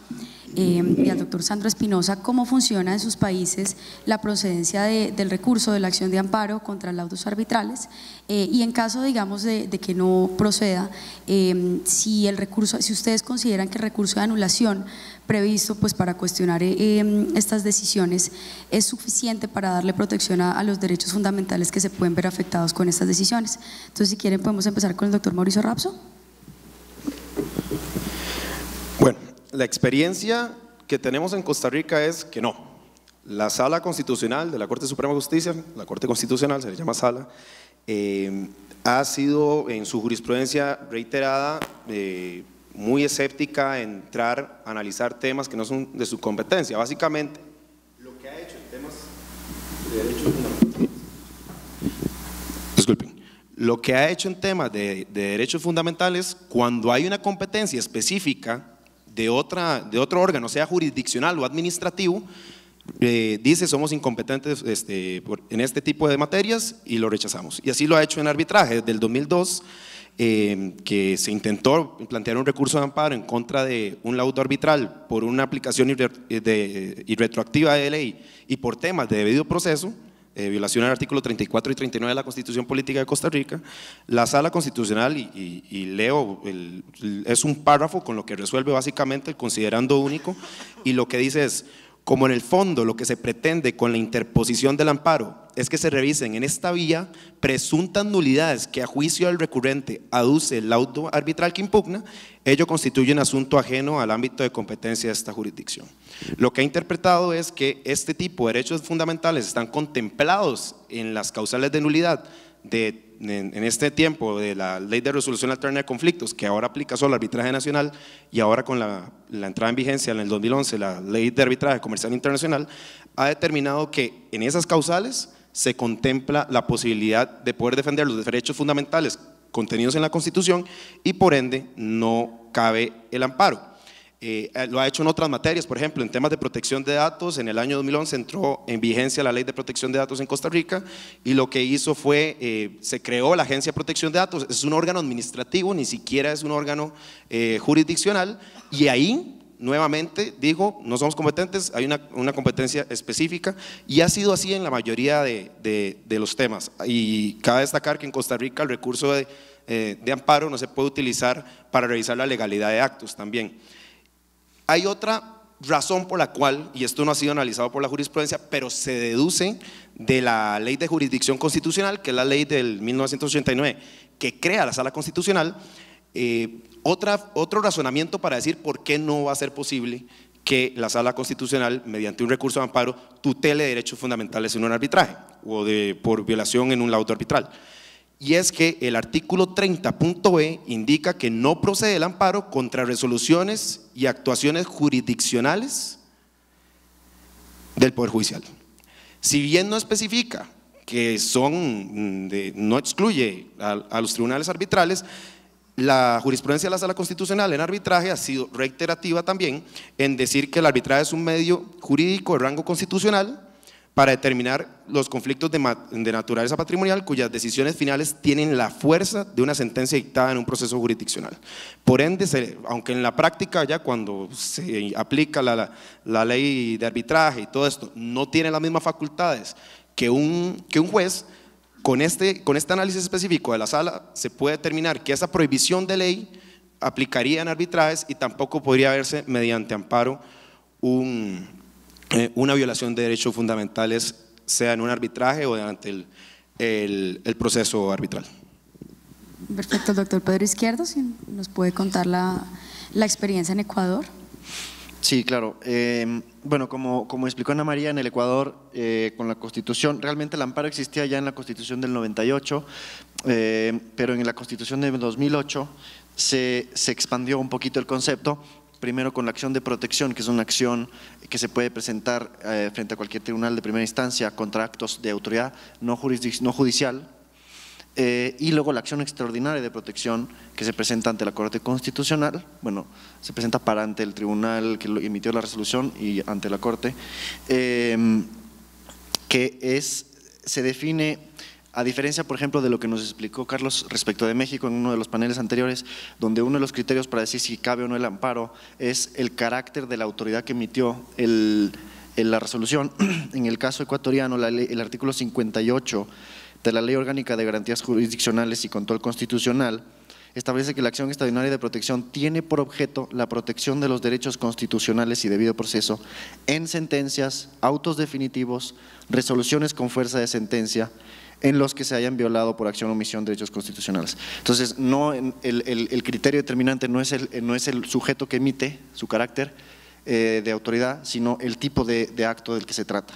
y al doctor Sandro Espinosa, cómo funciona en sus países la procedencia del recurso de la acción de amparo contra laudos arbitrales y en caso, digamos, de que no proceda, si ustedes consideran que el recurso de anulación previsto pues para cuestionar estas decisiones es suficiente para darle protección a los derechos fundamentales que se pueden ver afectados con estas decisiones. Entonces, si quieren, podemos empezar con el doctor Mauricio Rapso. Bueno, la experiencia que tenemos en Costa Rica es que no. La Sala Constitucional de la Corte Suprema de Justicia, la Corte Constitucional se le llama Sala, ha sido en su jurisprudencia reiterada muy escéptica en entrar a analizar temas que no son de su competencia. Básicamente, lo que ha hecho en temas de derechos fundamentales, lo que ha hecho en temas de derechos fundamentales, cuando hay una competencia específica de otro órgano, sea jurisdiccional o administrativo, dice somos incompetentes en este tipo de materias y lo rechazamos. Y así lo ha hecho en arbitraje desde el 2002, que se intentó plantear un recurso de amparo en contra de un laudo arbitral por una aplicación irretroactiva de ley y por temas de debido proceso, violación al artículo 34 y 39 de la Constitución Política de Costa Rica. La Sala Constitucional, y leo, es un párrafo con lo que resuelve básicamente el considerando único, y lo que dice es: como en el fondo lo que se pretende con la interposición del amparo es que se revisen en esta vía presuntas nulidades que a juicio del recurrente aduce el laudo arbitral que impugna, ello constituye un asunto ajeno al ámbito de competencia de esta jurisdicción. Lo que ha interpretado es que este tipo de derechos fundamentales están contemplados en las causales de nulidad en este tiempo de la Ley de Resolución Alterna de Conflictos, que ahora aplica solo al arbitraje nacional, y ahora con la entrada en vigencia en el 2011 la Ley de Arbitraje Comercial Internacional, ha determinado que en esas causales se contempla la posibilidad de poder defender los derechos fundamentales contenidos en la Constitución y por ende no cabe el amparo. Lo ha hecho en otras materias, por ejemplo, en temas de protección de datos. En el año 2011 entró en vigencia la Ley de Protección de Datos en Costa Rica y lo que hizo fue, se creó la Agencia de Protección de Datos. Es un órgano administrativo, ni siquiera es un órgano jurisdiccional, y ahí nuevamente dijo, no somos competentes, hay una competencia específica, y ha sido así en la mayoría de los temas. Y cabe destacar que en Costa Rica el recurso de amparo no se puede utilizar para revisar la legalidad de actos también. Hay otra razón por la cual, y esto no ha sido analizado por la jurisprudencia, pero se deduce de la Ley de Jurisdicción Constitucional, que es la ley del 1989, que crea la Sala Constitucional, otro razonamiento para decir por qué no va a ser posible que la Sala Constitucional, mediante un recurso de amparo, tutele derechos fundamentales en un arbitraje o por violación en un laudo arbitral. Y es que el artículo 30.b indica que no procede el amparo contra resoluciones y actuaciones jurisdiccionales del Poder Judicial. Si bien no especifica que no excluye a los tribunales arbitrales, la jurisprudencia de la Sala Constitucional en arbitraje ha sido reiterativa también en decir que el arbitraje es un medio jurídico de rango constitucional para determinar los conflictos de naturaleza patrimonial cuyas decisiones finales tienen la fuerza de una sentencia dictada en un proceso jurisdiccional. Por ende, aunque en la práctica ya cuando se aplica la ley de arbitraje y todo esto no tiene las mismas facultades que un juez, Con este análisis específico de la sala se puede determinar que esa prohibición de ley aplicaría en arbitrajes y tampoco podría verse mediante amparo una violación de derechos fundamentales, sea en un arbitraje o durante el proceso arbitral. Perfecto, doctor Pedro Izquierdo, si nos puede contar la experiencia en Ecuador. Sí, claro. Bueno, como explicó Ana María, en el Ecuador, con la Constitución, realmente el amparo existía ya en la Constitución del 98, pero en la Constitución de 2008 se expandió un poquito el concepto, primero con la acción de protección, que es una acción que se puede presentar frente a cualquier tribunal de primera instancia contra actos de autoridad no judicial, y luego la acción extraordinaria de protección que se presenta ante la Corte Constitucional, bueno, se presenta ante el tribunal que emitió la resolución y ante la Corte, se define, a diferencia, por ejemplo, de lo que nos explicó Carlos respecto de México en uno de los paneles anteriores, donde uno de los criterios para decir si cabe o no el amparo es el carácter de la autoridad que emitió la resolución. En el caso ecuatoriano, el artículo 58 de la Ley Orgánica de Garantías Jurisdiccionales y Control Constitucional establece que la acción extraordinaria de protección tiene por objeto la protección de los derechos constitucionales y debido proceso en sentencias, autos definitivos, resoluciones con fuerza de sentencia en los que se hayan violado por acción o omisión derechos constitucionales. Entonces, el criterio determinante no es el sujeto que emite su carácter de autoridad, sino el tipo de acto del que se trata.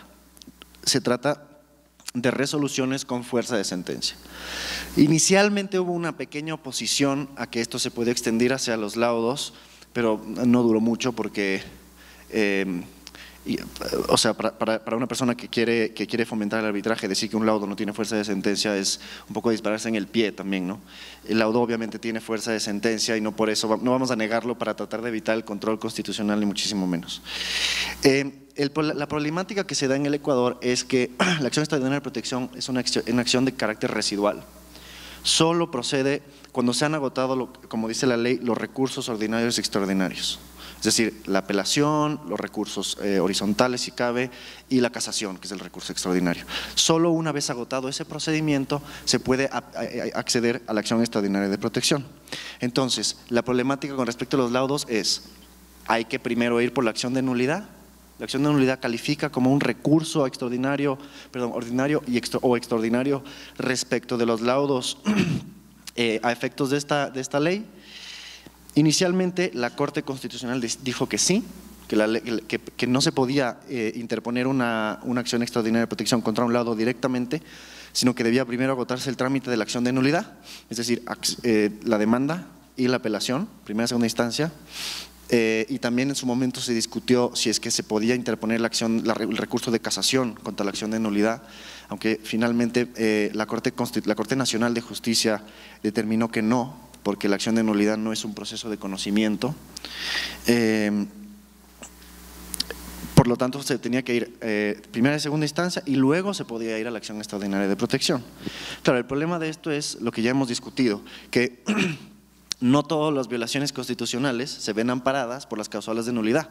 Se trata de resoluciones con fuerza de sentencia. Inicialmente hubo una pequeña oposición a que esto se puede extender hacia los laudos, pero no duró mucho porque, o sea, para una persona que quiere fomentar el arbitraje, decir que un laudo no tiene fuerza de sentencia es un poco dispararse en el pie también, ¿no? El laudo obviamente tiene fuerza de sentencia y no por eso, no vamos a negarlo para tratar de evitar el control constitucional ni muchísimo menos. La problemática que se da en el Ecuador es que la acción extraordinaria de protección es una acción de carácter residual. Solo procede cuando se han agotado, como dice la ley, los recursos ordinarios y extraordinarios. Es decir, la apelación, los recursos horizontales si cabe y la casación, que es el recurso extraordinario. Solo una vez agotado ese procedimiento se puede acceder a la acción extraordinaria de protección. Entonces, la problemática con respecto a los laudos es, hay que primero ir por la acción de nulidad. La acción de nulidad califica como un recurso extraordinario, ordinario o extraordinario respecto de los laudos a efectos de esta ley. Inicialmente la Corte Constitucional dijo que sí, que no se podía interponer una acción extraordinaria de protección contra un laudo directamente, sino que debía primero agotarse el trámite de la acción de nulidad, es decir, la demanda y la apelación, primera y segunda instancia. Y también en su momento se discutió si es que se podía interponer el recurso de casación contra la acción de nulidad, aunque finalmente la Corte Nacional de Justicia determinó que no, porque la acción de nulidad no es un proceso de conocimiento. Por lo tanto, se tenía que ir primera y segunda instancia y luego se podía ir a la acción extraordinaria de protección. Claro, el problema de esto es lo que ya hemos discutido, que no todas las violaciones constitucionales se ven amparadas por las causales de nulidad.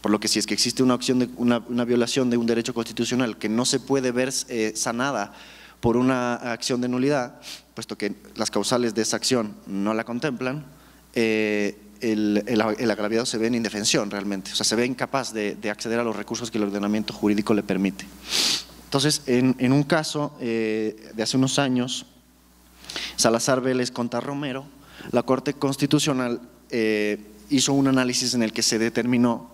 Por lo que si es que existe una violación de un derecho constitucional que no se puede ver sanada por una acción de nulidad, puesto que las causales de esa acción no la contemplan, el agraviado se ve en indefensión realmente, o sea, se ve incapaz de acceder a los recursos que el ordenamiento jurídico le permite. Entonces, en un caso de hace unos años, Salazar Vélez contra Romero, la Corte Constitucional hizo un análisis en el que se determinó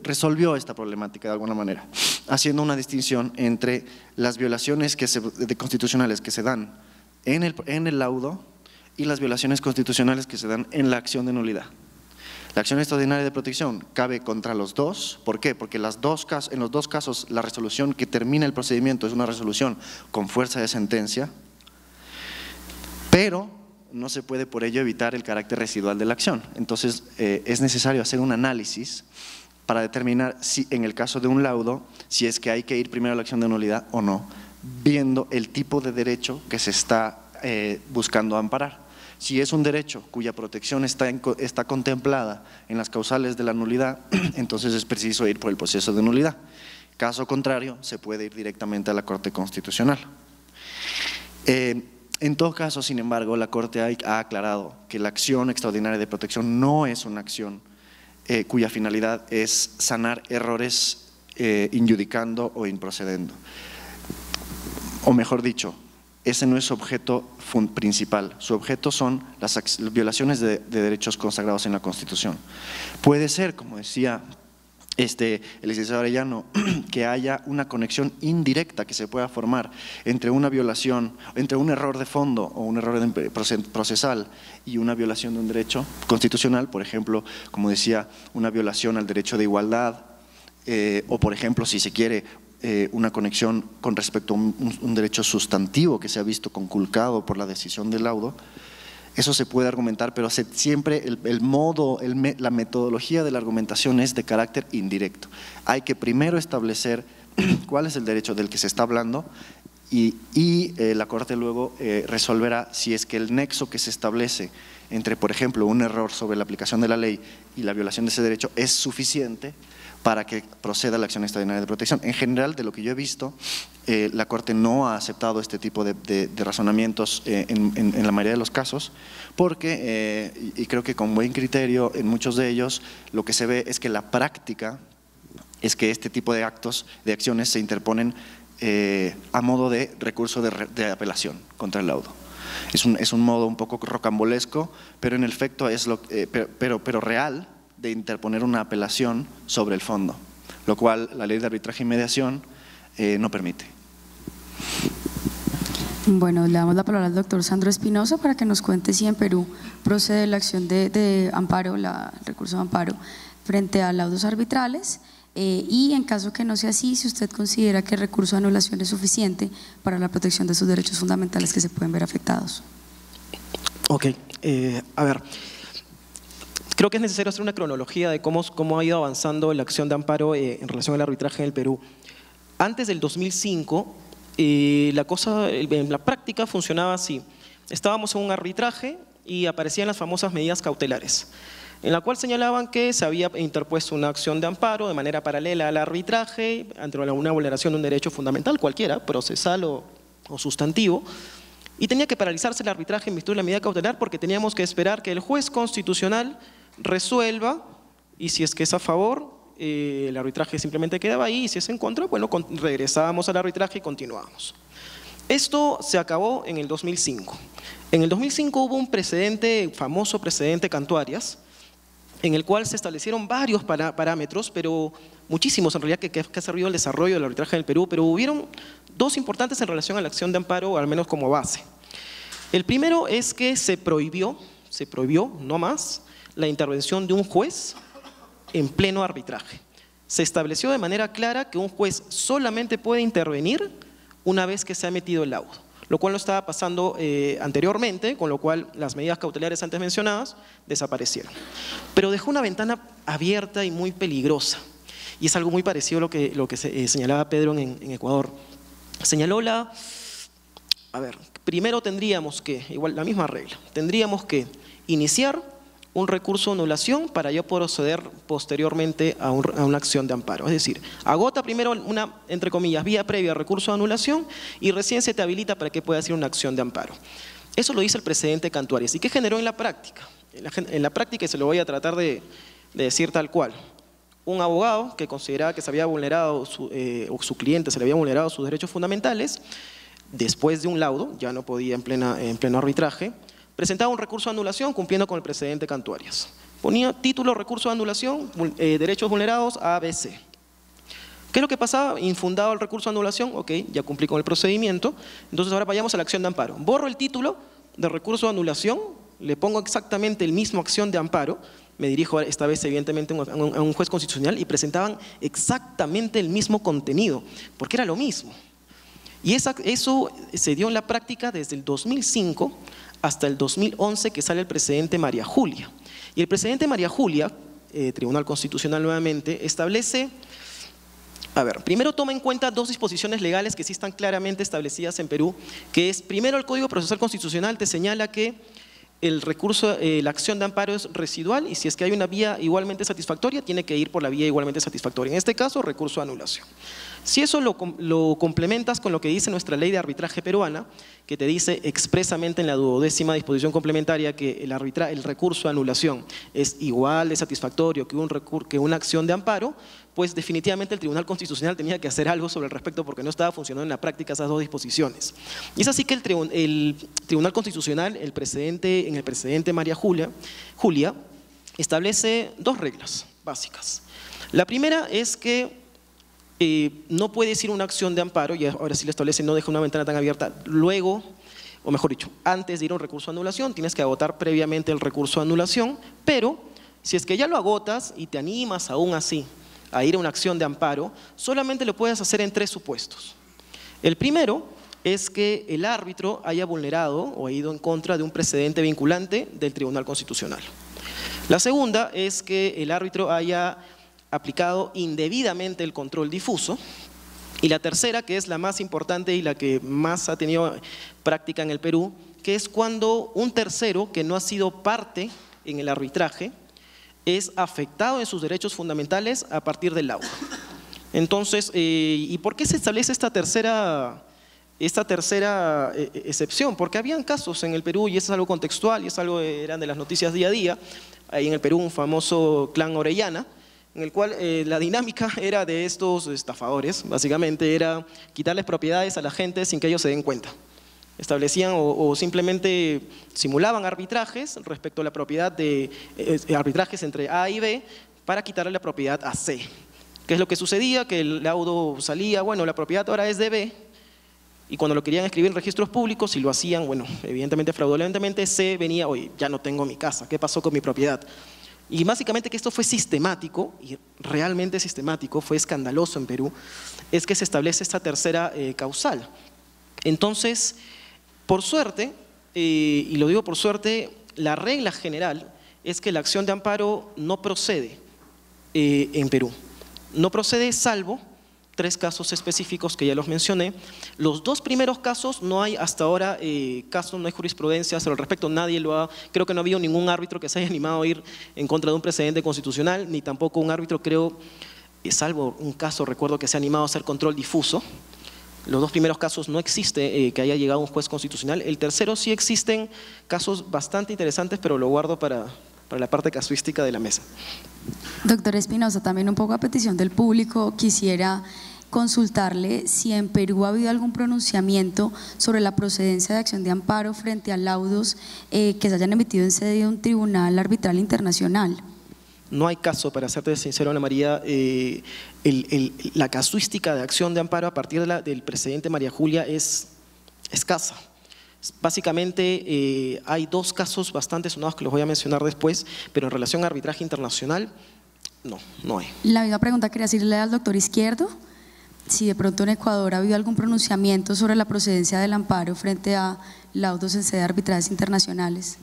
resolvió esta problemática de alguna manera, haciendo una distinción entre las violaciones constitucionales que se dan en el laudo y las violaciones constitucionales que se dan en la acción de nulidad. La acción extraordinaria de protección cabe contra los dos. ¿Por qué? Porque en los dos casos la resolución que termina el procedimiento es una resolución con fuerza de sentencia, pero no se puede por ello evitar el carácter residual de la acción. Entonces es necesario hacer un análisis para determinar si en el caso de un laudo, si es que hay que ir primero a la acción de nulidad o no, viendo el tipo de derecho que se está buscando amparar. Si es un derecho cuya protección está contemplada en las causales de la nulidad, entonces es preciso ir por el proceso de nulidad. Caso contrario, se puede ir directamente a la Corte Constitucional. En todo caso, sin embargo, la Corte ha aclarado que la acción extraordinaria de protección no es una acción cuya finalidad es sanar errores injudicando o improcedendo. O mejor dicho, ese no es su objeto principal. Su objeto son las violaciones de derechos consagrados en la Constitución. Puede ser, como decía el licenciado Arellano, que haya una conexión indirecta que se pueda formar entre una violación, entre un error de fondo o un error procesal y una violación de un derecho constitucional, por ejemplo, como decía, una violación al derecho de igualdad, o por ejemplo, si se quiere, una conexión con respecto a un derecho sustantivo que se ha visto conculcado por la decisión del laudo. Eso se puede argumentar, pero siempre la metodología de la argumentación es de carácter indirecto. Hay que primero establecer cuál es el derecho del que se está hablando y la Corte luego resolverá si es que el nexo que se establece entre, por ejemplo, un error sobre la aplicación de la ley y la violación de ese derecho es suficiente para que proceda la acción extraordinaria de protección. En general, de lo que yo he visto, la Corte no ha aceptado este tipo de razonamientos en la mayoría de los casos, porque, y creo que con buen criterio en muchos de ellos, lo que se ve es que la práctica es que este tipo de acciones se interponen a modo de recurso de apelación contra el laudo. Es un modo un poco rocambolesco, pero en efecto es pero real, de interponer una apelación sobre el fondo, lo cual la Ley de Arbitraje y Mediación no permite. Bueno, le damos la palabra al doctor Sandro Espinosa para que nos cuente si en Perú procede la acción de amparo, el recurso de amparo frente a laudos arbitrales y en caso que no sea así, si usted considera que el recurso de anulación es suficiente para la protección de sus derechos fundamentales que se pueden ver afectados. Ok, a ver. Creo que es necesario hacer una cronología de cómo ha ido avanzando la acción de amparo en relación al arbitraje en el Perú. Antes del 2005, la cosa en la práctica funcionaba así. Estábamos en un arbitraje y aparecían las famosas medidas cautelares, en la cual señalaban que se había interpuesto una acción de amparo de manera paralela al arbitraje ante una vulneración de un derecho fundamental cualquiera, procesal o sustantivo, y tenía que paralizarse el arbitraje en virtud de la medida cautelar porque teníamos que esperar que el juez constitucional resuelva y si es que es a favor, el arbitraje simplemente quedaba ahí y si es en contra, bueno, regresábamos al arbitraje y continuábamos. Esto se acabó en el 2005. En el 2005 hubo un precedente, famoso precedente Cantuarias, en el cual se establecieron varios parámetros, pero muchísimos en realidad que ha servido el desarrollo del arbitraje en el Perú, pero hubieron dos importantes en relación a la acción de amparo, al menos como base. El primero es que se prohibió, no más, la intervención de un juez en pleno arbitraje. Se estableció de manera clara que un juez solamente puede intervenir una vez que se ha emitido el laudo, lo cual no estaba pasando anteriormente, con lo cual las medidas cautelares antes mencionadas desaparecieron. Pero dejó una ventana abierta y muy peligrosa, y es algo muy parecido a lo que señalaba Pedro en Ecuador. Señaló primero tendríamos que, igual la misma regla, tendríamos que iniciar un recurso de anulación para yo proceder posteriormente a una acción de amparo. Es decir, agota primero una, entre comillas, vía previa recurso de anulación y recién se te habilita para que puedas hacer una acción de amparo. Eso lo dice el precedente Cantuarias. ¿Y qué generó en la práctica? En la práctica, y se lo voy a tratar de decir tal cual, un abogado que consideraba que se había vulnerado, o su cliente se le había vulnerado sus derechos fundamentales, después de un laudo, ya no podía en pleno arbitraje, presentaba un recurso de anulación cumpliendo con el precedente Cantuarias. Ponía título, recurso de anulación, derechos vulnerados, ABC. ¿Qué es lo que pasaba? Infundado el recurso de anulación, ok, ya cumplí con el procedimiento, entonces ahora vayamos a la acción de amparo. Borro el título de recurso de anulación, le pongo exactamente el mismo acción de amparo, me dirijo esta vez evidentemente a un juez constitucional y presentaban exactamente el mismo contenido, porque era lo mismo. Y eso se dio en la práctica desde el 2005 hasta el 2011 que sale el precedente María Julia. Y el precedente María Julia, Tribunal Constitucional nuevamente, establece, primero toma en cuenta dos disposiciones legales que sí están claramente establecidas en Perú, que es, primero el Código Procesal Constitucional te señala que el recurso, la acción de amparo es residual y si es que hay una vía igualmente satisfactoria, tiene que ir por la vía igualmente satisfactoria. En este caso, recurso de anulación. Si eso lo complementas con lo que dice nuestra ley de arbitraje peruana, que te dice expresamente en la 12ª disposición complementaria que el recurso de anulación es igual de satisfactorio que una acción de amparo, pues definitivamente el Tribunal Constitucional tenía que hacer algo sobre el respecto porque no estaba funcionando en la práctica esas dos disposiciones. Y es así que el Tribunal Constitucional, en el precedente María Julia, establece dos reglas básicas. La primera es que no puedes ir a una acción de amparo, y ahora sí lo establece, no deja una ventana tan abierta, luego, o mejor dicho, antes de ir a un recurso de anulación, tienes que agotar previamente el recurso de anulación, pero si es que ya lo agotas y te animas aún así a ir a una acción de amparo, solamente lo puedes hacer en 3 supuestos. El primero es que el árbitro haya vulnerado o ha ido en contra de un precedente vinculante del Tribunal Constitucional. La segunda es que el árbitro haya aplicado indebidamente el control difuso. Y la tercera, que es la más importante y la que más ha tenido práctica en el Perú, que es cuando un tercero que no ha sido parte en el arbitraje es afectado en sus derechos fundamentales a partir del laudo. Entonces, ¿y por qué se establece esta tercera excepción? Porque habían casos en el Perú, y eso es algo contextual, y es algo eran de las noticias día a día, hay en el Perú un famoso clan Orellana, en el cual la dinámica era de estos estafadores, básicamente era quitarles propiedades a la gente sin que ellos se den cuenta. Establecían o simplemente simulaban arbitrajes respecto a la propiedad de arbitrajes entre A y B para quitarle la propiedad a C. ¿Qué es lo que sucedía? Que el laudo salía, bueno, la propiedad ahora es de B, y cuando lo querían escribir en registros públicos y lo hacían, bueno, evidentemente fraudulentemente, C venía, oye, ya no tengo mi casa, ¿qué pasó con mi propiedad? Y básicamente que esto fue sistemático, y realmente sistemático, fue escandaloso en Perú, es que se establece esta tercera causal. Entonces, por suerte, y lo digo por suerte, la regla general es que la acción de amparo no procede en Perú. No procede salvo 3 casos específicos que ya los mencioné. Los 2 primeros casos no hay hasta ahora no hay jurisprudencia sobre el respecto, nadie lo ha, creo que no ha habido ningún árbitro que se haya animado a ir en contra de un precedente constitucional, ni tampoco un árbitro, creo, salvo un caso, recuerdo que se ha animado a hacer control difuso. Los 2 primeros casos no existe que haya llegado un juez constitucional. El tercero sí existen casos bastante interesantes, pero lo guardo para la parte casuística de la mesa. Doctor Espinosa, también un poco a petición del público, quisiera consultarle si en Perú ha habido algún pronunciamiento sobre la procedencia de acción de amparo frente a laudos que se hayan emitido en sede de un tribunal arbitral internacional. No hay caso, para serte sincero, Ana María, la casuística de acción de amparo a partir del precedente María Julia es escasa. Básicamente hay 2 casos bastante sonados que los voy a mencionar después, pero en relación a arbitraje internacional, no hay. La misma pregunta quería decirle al doctor Izquierdo, si de pronto en Ecuador ha habido algún pronunciamiento sobre la procedencia del amparo frente a laudos en sede de arbitrajes internacionales.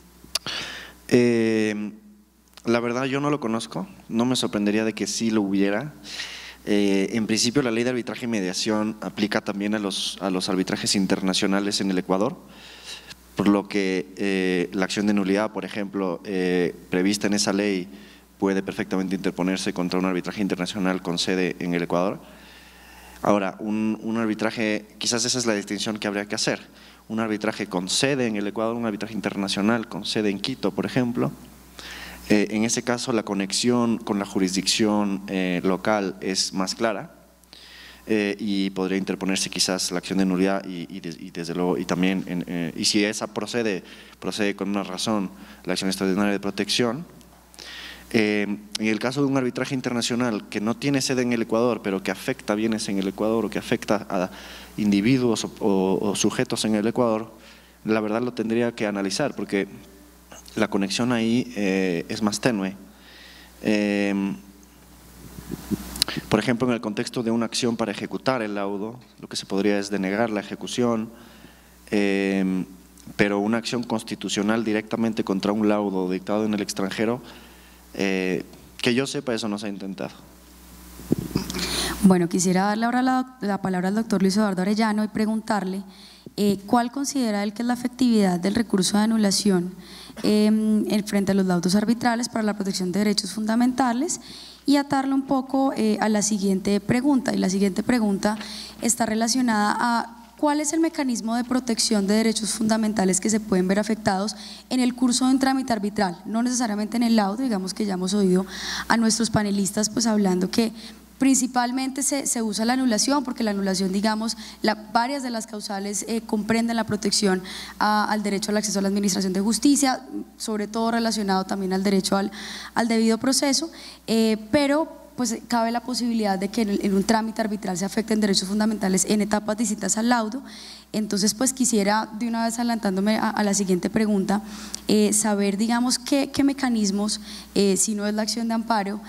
La verdad yo no lo conozco, no me sorprendería de que sí lo hubiera. En principio la ley de arbitraje y mediación aplica también a los arbitrajes internacionales en el Ecuador, por lo que la acción de nulidad, por ejemplo, prevista en esa ley puede perfectamente interponerse contra un arbitraje internacional con sede en el Ecuador. Ahora, un arbitraje, quizás esa es la distinción que habría que hacer, un arbitraje con sede en el Ecuador, un arbitraje internacional con sede en Quito, por ejemplo. En ese caso la conexión con la jurisdicción local es más clara y podría interponerse quizás la acción de nulidad y desde luego y también y si esa procede con una razón la acción extraordinaria de protección. En el caso de un arbitraje internacional que no tiene sede en el Ecuador pero que afecta bienes en el Ecuador o que afecta a individuos o sujetos en el Ecuador, la verdad lo tendría que analizar porque la conexión ahí es más tenue. Por ejemplo, en el contexto de una acción para ejecutar el laudo, lo que se podría es denegar la ejecución, pero una acción constitucional directamente contra un laudo dictado en el extranjero, que yo sepa, eso no se ha intentado. Bueno, quisiera darle ahora la palabra al doctor Luis Eduardo Arellano y preguntarle ¿cuál considera él que es la efectividad del recurso de anulación frente a los laudos arbitrales para la protección de derechos fundamentales? Y atarlo un poco a la siguiente pregunta, y la siguiente pregunta está relacionada a ¿cuál es el mecanismo de protección de derechos fundamentales que se pueden ver afectados en el curso de un trámite arbitral? No necesariamente en el laudo, digamos que ya hemos oído a nuestros panelistas pues hablando que principalmente se usa la anulación, porque la anulación, digamos, varias de las causales comprenden la protección al derecho al acceso a la administración de justicia, sobre todo relacionado también al derecho al debido proceso, pero pues cabe la posibilidad de que en un trámite arbitral se afecten derechos fundamentales en etapas distintas al laudo. Entonces pues quisiera, de una vez adelantándome a la siguiente pregunta, saber, digamos, qué mecanismos, si no es la acción de amparo,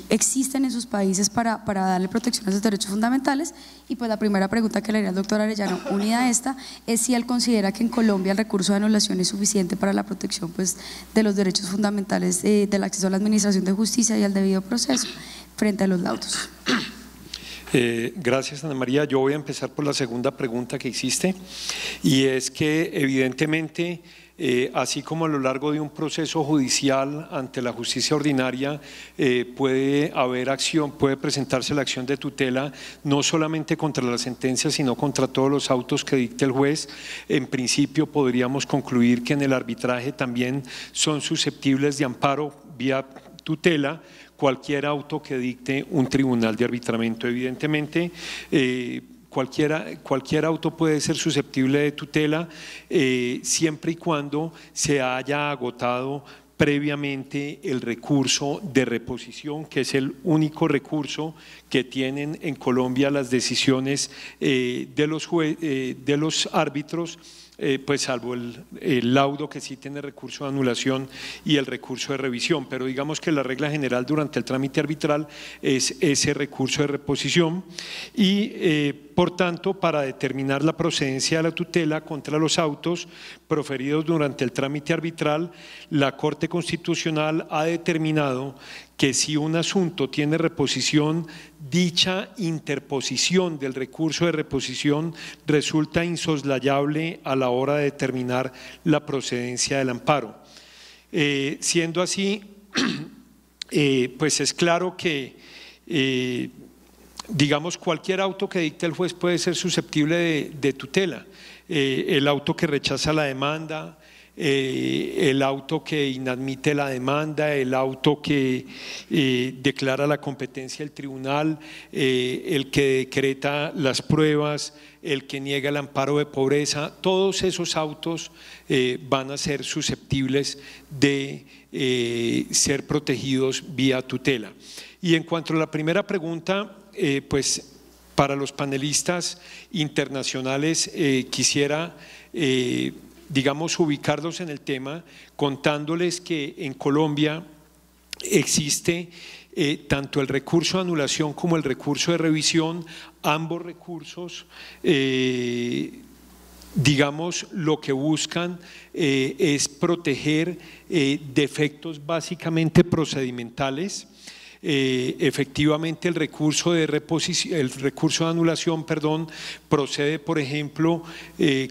existen en sus países para darle protección a esos derechos fundamentales. Y pues la primera pregunta que le haría al doctor Arellano, unida a esta, es si él considera que en Colombia el recurso de anulación es suficiente para la protección pues, de los derechos fundamentales del acceso a la administración de justicia y al debido proceso frente a los laudos. Gracias, Ana María. Yo voy a empezar por la segunda pregunta que hiciste, y es que evidentemente así como a lo largo de un proceso judicial ante la justicia ordinaria puede haber acción, puede presentarse la acción de tutela no solamente contra la sentencia sino contra todos los autos que dicte el juez. En principio podríamos concluir que en el arbitraje también son susceptibles de amparo vía tutela cualquier auto que dicte un tribunal de arbitramiento. Evidentemente cualquier auto puede ser susceptible de tutela siempre y cuando se haya agotado previamente el recurso de reposición, que es el único recurso que tienen en Colombia las decisiones de los árbitros, pues salvo el laudo que sí tiene recurso de anulación y el recurso de revisión, pero digamos que la regla general durante el trámite arbitral es ese recurso de reposición y por tanto para determinar la procedencia de la tutela contra los autos proferidos durante el trámite arbitral, la Corte Constitucional ha determinado que si un asunto tiene reposición, dicha interposición del recurso de reposición resulta insoslayable a la hora de determinar la procedencia del amparo. Siendo así, pues es claro que digamos cualquier auto que dicte el juez puede ser susceptible de tutela. El auto que rechaza la demanda, el auto que inadmite la demanda, el auto que declara la competencia del tribunal, el que decreta las pruebas, el que niega el amparo de pobreza, todos esos autos van a ser susceptibles de ser protegidos vía tutela. Y en cuanto a la primera pregunta, pues para los panelistas internacionales quisiera digamos ubicarlos en el tema contándoles que en Colombia existe tanto el recurso de anulación como el recurso de revisión. Ambos recursos digamos lo que buscan es proteger defectos básicamente procedimentales. Efectivamente el recurso de anulación, procede por ejemplo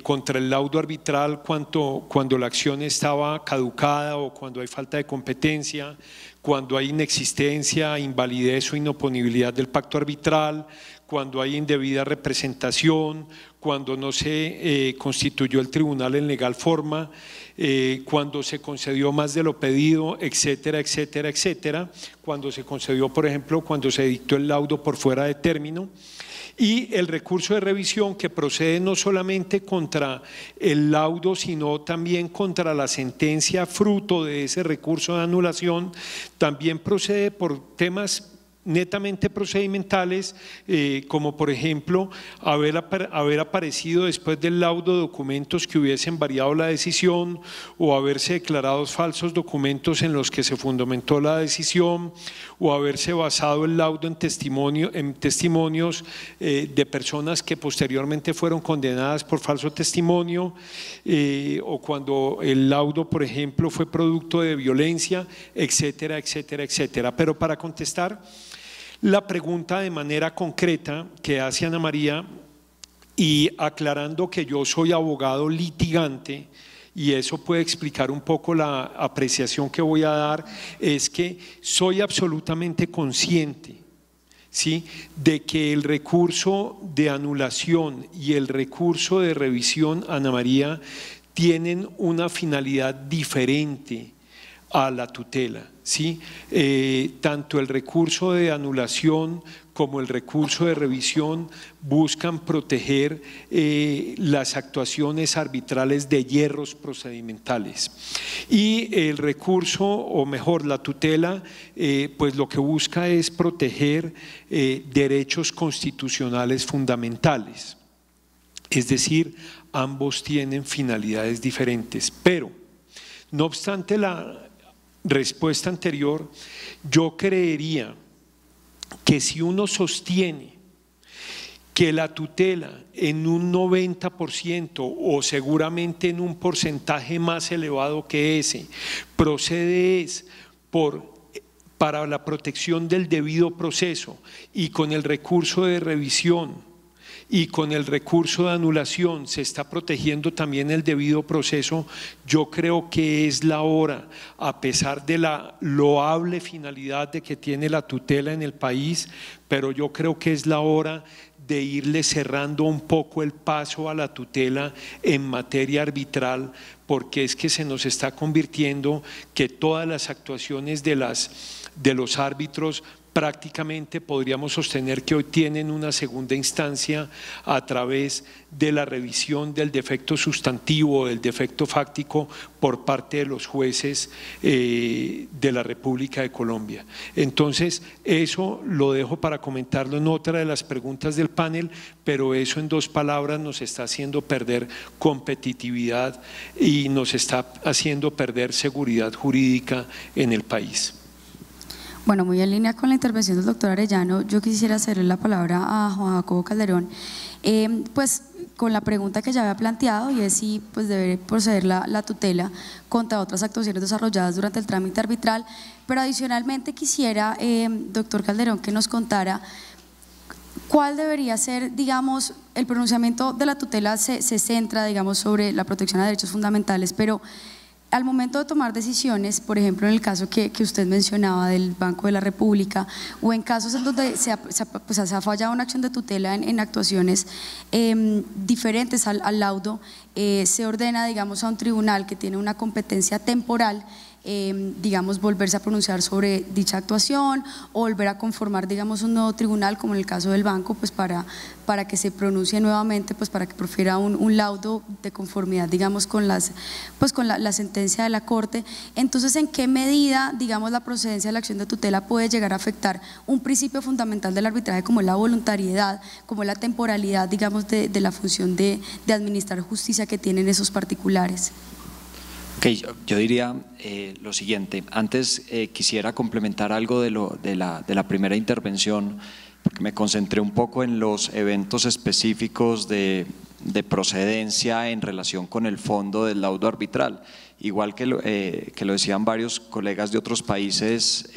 contra el laudo arbitral cuando la acción estaba caducada o cuando hay falta de competencia, cuando hay inexistencia, invalidez o inoponibilidad del pacto arbitral, cuando hay indebida representación, cuando no se constituyó el tribunal en legal forma, cuando se concedió más de lo pedido, etcétera, etcétera, etcétera, cuando se concedió, por ejemplo, cuando se dictó el laudo por fuera de término. Y el recurso de revisión que procede no solamente contra el laudo, sino también contra la sentencia fruto de ese recurso de anulación, también procede por temas netamente procedimentales, como por ejemplo haber aparecido después del laudo documentos que hubiesen variado la decisión o haberse declarado falsos documentos en los que se fundamentó la decisión o haberse basado el laudo en testimonios de personas que posteriormente fueron condenadas por falso testimonio, o cuando el laudo, por ejemplo, fue producto de violencia, etcétera, etcétera, etcétera. Pero para contestar la pregunta de manera concreta que hace Ana María, y aclarando que yo soy abogado litigante, y eso puede explicar un poco la apreciación que voy a dar, es que soy absolutamente consciente, ¿sí?, de que el recurso de anulación y el recurso de revisión, Ana María, tienen una finalidad diferente a la tutela, ¿sí? Tanto el recurso de anulación como el recurso de revisión buscan proteger las actuaciones arbitrales de hierros procedimentales. Y el recurso, o mejor, la tutela, pues lo que busca es proteger derechos constitucionales fundamentales. Es decir, ambos tienen finalidades diferentes, pero no obstante la respuesta anterior, yo creería que si uno sostiene que la tutela en un 90% o seguramente en un porcentaje más elevado que ese procede para la protección del debido proceso, y con el recurso de revisión y con el recurso de anulación se está protegiendo también el debido proceso, yo creo que es la hora, a pesar de la loable finalidad de que tiene la tutela en el país, pero yo creo que es la hora de irle cerrando un poco el paso a la tutela en materia arbitral, porque es que se nos está convirtiendo que todas las actuaciones de los árbitros prácticamente podríamos sostener que hoy tienen una segunda instancia a través de la revisión del defecto sustantivo, del defecto fáctico por parte de los jueces de la República de Colombia. Entonces, eso lo dejo para comentarlo en otra de las preguntas del panel, pero eso en dos palabras nos está haciendo perder competitividad y nos está haciendo perder seguridad jurídica en el país. Bueno, muy en línea con la intervención del doctor Arellano, yo quisiera hacerle la palabra a Juan Jacobo Calderón, pues con la pregunta que ya había planteado, y es si pues debe proceder la tutela contra otras actuaciones desarrolladas durante el trámite arbitral, pero adicionalmente quisiera, doctor Calderón, que nos contara cuál debería ser, digamos, el pronunciamiento de la tutela se centra, digamos, sobre la protección de derechos fundamentales, pero al momento de tomar decisiones, por ejemplo en el caso que usted mencionaba del Banco de la República, o en casos en donde se ha fallado una acción de tutela en actuaciones diferentes al laudo, se ordena, digamos, a un tribunal que tiene una competencia temporal, digamos, volverse a pronunciar sobre dicha actuación o volver a conformar, digamos, un nuevo tribunal, como en el caso del banco, pues para que se pronuncie nuevamente, pues para que profiera un laudo de conformidad, digamos, con la sentencia de la Corte. Entonces, ¿en qué medida, digamos, la procedencia de la acción de tutela puede llegar a afectar un principio fundamental del arbitraje como la voluntariedad, como la temporalidad, digamos, de la función de administrar justicia que tienen esos particulares? Ok, yo diría lo siguiente. Antes quisiera complementar algo de la primera intervención, porque me concentré un poco en los eventos específicos de procedencia en relación con el fondo del laudo arbitral. Igual que lo decían varios colegas de otros países,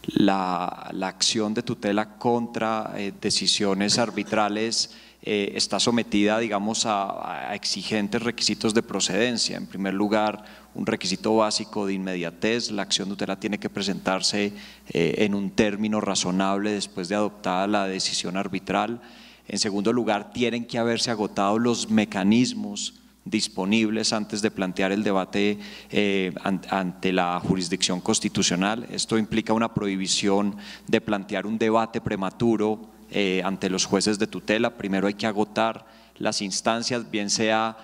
la acción de tutela contra decisiones arbitrales está sometida, digamos, a exigentes requisitos de procedencia. En primer lugar, un requisito básico de inmediatez: la acción de tutela tiene que presentarse en un término razonable después de adoptada la decisión arbitral. En segundo lugar, tienen que haberse agotado los mecanismos disponibles antes de plantear el debate ante la jurisdicción constitucional. Esto implica una prohibición de plantear un debate prematuro ante los jueces de tutela. Primero hay que agotar las instancias, bien sea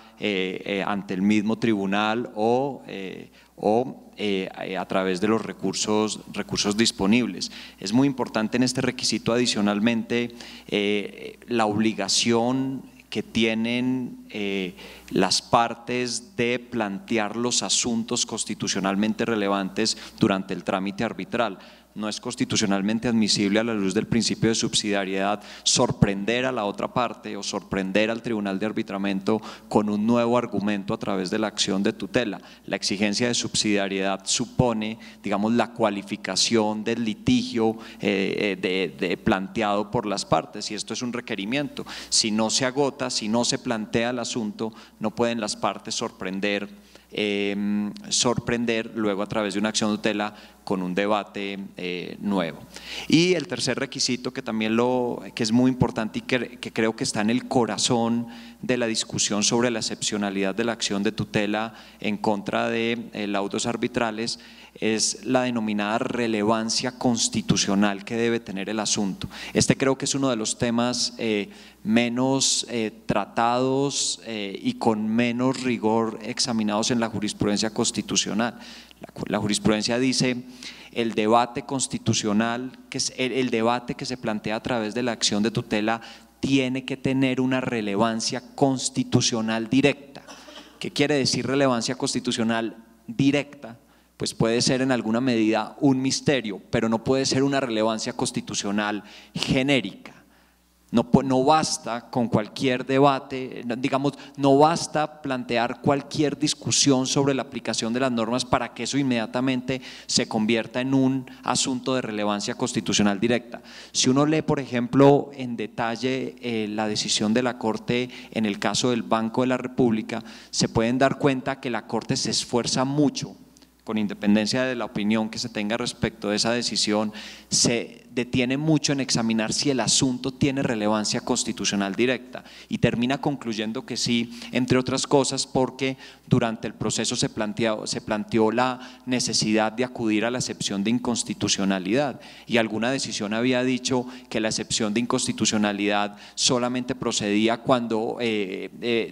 ante el mismo tribunal o a través de los recursos disponibles. Es muy importante en este requisito adicionalmente la obligación que tienen las partes de plantear los asuntos constitucionalmente relevantes durante el trámite arbitral. no es constitucionalmente admisible a la luz del principio de subsidiariedad sorprender a la otra parte o sorprender al Tribunal de Arbitramiento con un nuevo argumento a través de la acción de tutela. La exigencia de subsidiariedad supone, digamos, la cualificación del litigio planteado por las partes, y esto es un requerimiento. Si no se agota, si no se plantea el asunto, no pueden las partes sorprender luego a través de una acción de tutela con un debate nuevo. Y el tercer requisito que también que es muy importante y que creo que está en el corazón de la discusión sobre la excepcionalidad de la acción de tutela en contra de laudos arbitrales es la denominada relevancia constitucional que debe tener el asunto. Este creo que es uno de los temas menos tratados y con menos rigor examinados en la jurisprudencia constitucional. La jurisprudencia dice el debate constitucional, que es el debate que se plantea a través de la acción de tutela, tiene que tener una relevancia constitucional directa. ¿Qué quiere decir relevancia constitucional directa? Pues puede ser en alguna medida un misterio, pero no puede ser una relevancia constitucional genérica. No basta con cualquier debate, digamos, no basta plantear cualquier discusión sobre la aplicación de las normas para que eso inmediatamente se convierta en un asunto de relevancia constitucional directa. Si uno lee, por ejemplo, en detalle la decisión de la Corte en el caso del Banco de la República, se pueden dar cuenta que la Corte se esfuerza mucho, con independencia de la opinión que se tenga respecto de esa decisión, se detiene mucho en examinar si el asunto tiene relevancia constitucional directa y termina concluyendo que sí, entre otras cosas porque durante el proceso se planteó la necesidad de acudir a la excepción de inconstitucionalidad, y alguna decisión había dicho que la excepción de inconstitucionalidad solamente procedía cuando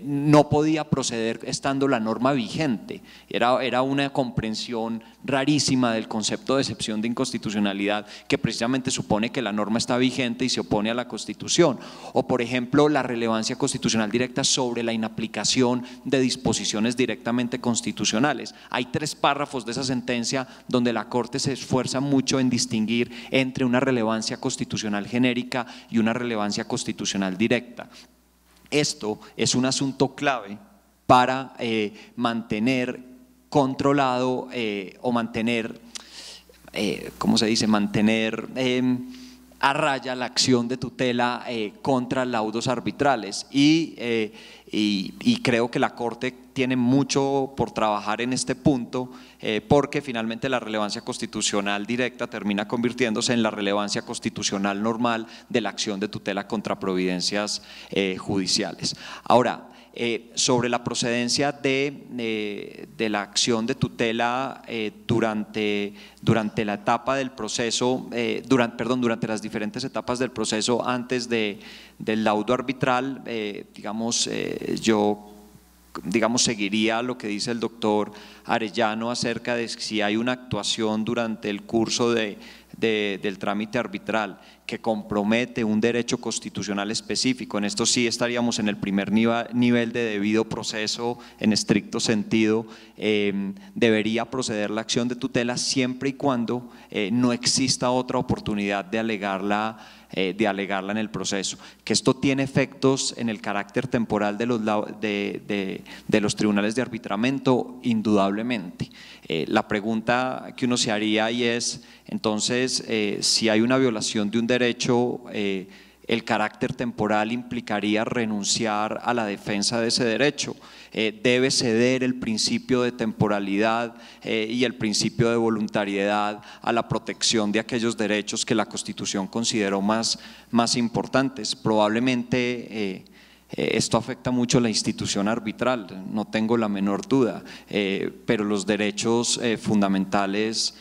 no podía proceder estando la norma vigente. Era una comprensión rarísima del concepto de excepción de inconstitucionalidad, que precisamente supone que la norma está vigente y se opone a la Constitución. O por ejemplo la relevancia constitucional directa sobre la inaplicación de disposiciones directamente constitucionales. Hay 3 párrafos de esa sentencia donde la Corte se esfuerza mucho en distinguir entre una relevancia constitucional genérica y una relevancia constitucional directa. Esto es un asunto clave para mantener controlado o mantener, ¿cómo se dice? Mantener a raya la acción de tutela contra laudos arbitrales, y creo que la Corte tiene mucho por trabajar en este punto, porque finalmente la relevancia constitucional directa termina convirtiéndose en la relevancia constitucional normal de la acción de tutela contra providencias judiciales. Ahora, sobre la procedencia de la acción de tutela durante la etapa del proceso, durante las diferentes etapas del proceso antes del laudo arbitral, yo seguiría lo que dice el doctor Arellano acerca de si hay una actuación durante el curso del trámite arbitral que compromete un derecho constitucional específico. En esto sí estaríamos en el primer nivel de debido proceso en estricto sentido. Debería proceder la acción de tutela siempre y cuando no exista otra oportunidad de alegarla en el proceso. Que esto tiene efectos en el carácter temporal de los tribunales de arbitramiento, indudablemente. La pregunta que uno se haría y es, entonces, si hay una violación de un derecho, el carácter temporal implicaría renunciar a la defensa de ese derecho. Debe ceder el principio de temporalidad y el principio de voluntariedad a la protección de aquellos derechos que la Constitución consideró más importantes. Probablemente esto afecta mucho a la institución arbitral, no tengo la menor duda, pero los derechos fundamentales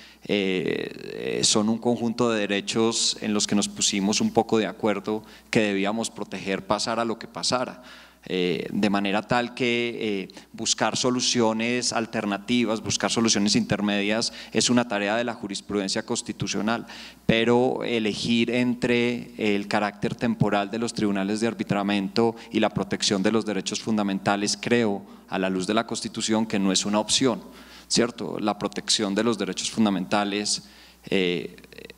son un conjunto de derechos en los que nos pusimos un poco de acuerdo que debíamos proteger pasara lo que pasara. De manera tal que buscar soluciones alternativas, buscar soluciones intermedias es una tarea de la jurisprudencia constitucional, pero elegir entre el carácter temporal de los tribunales de arbitramiento y la protección de los derechos fundamentales, creo, a la luz de la Constitución, que no es una opción, ¿cierto? La protección de los derechos fundamentales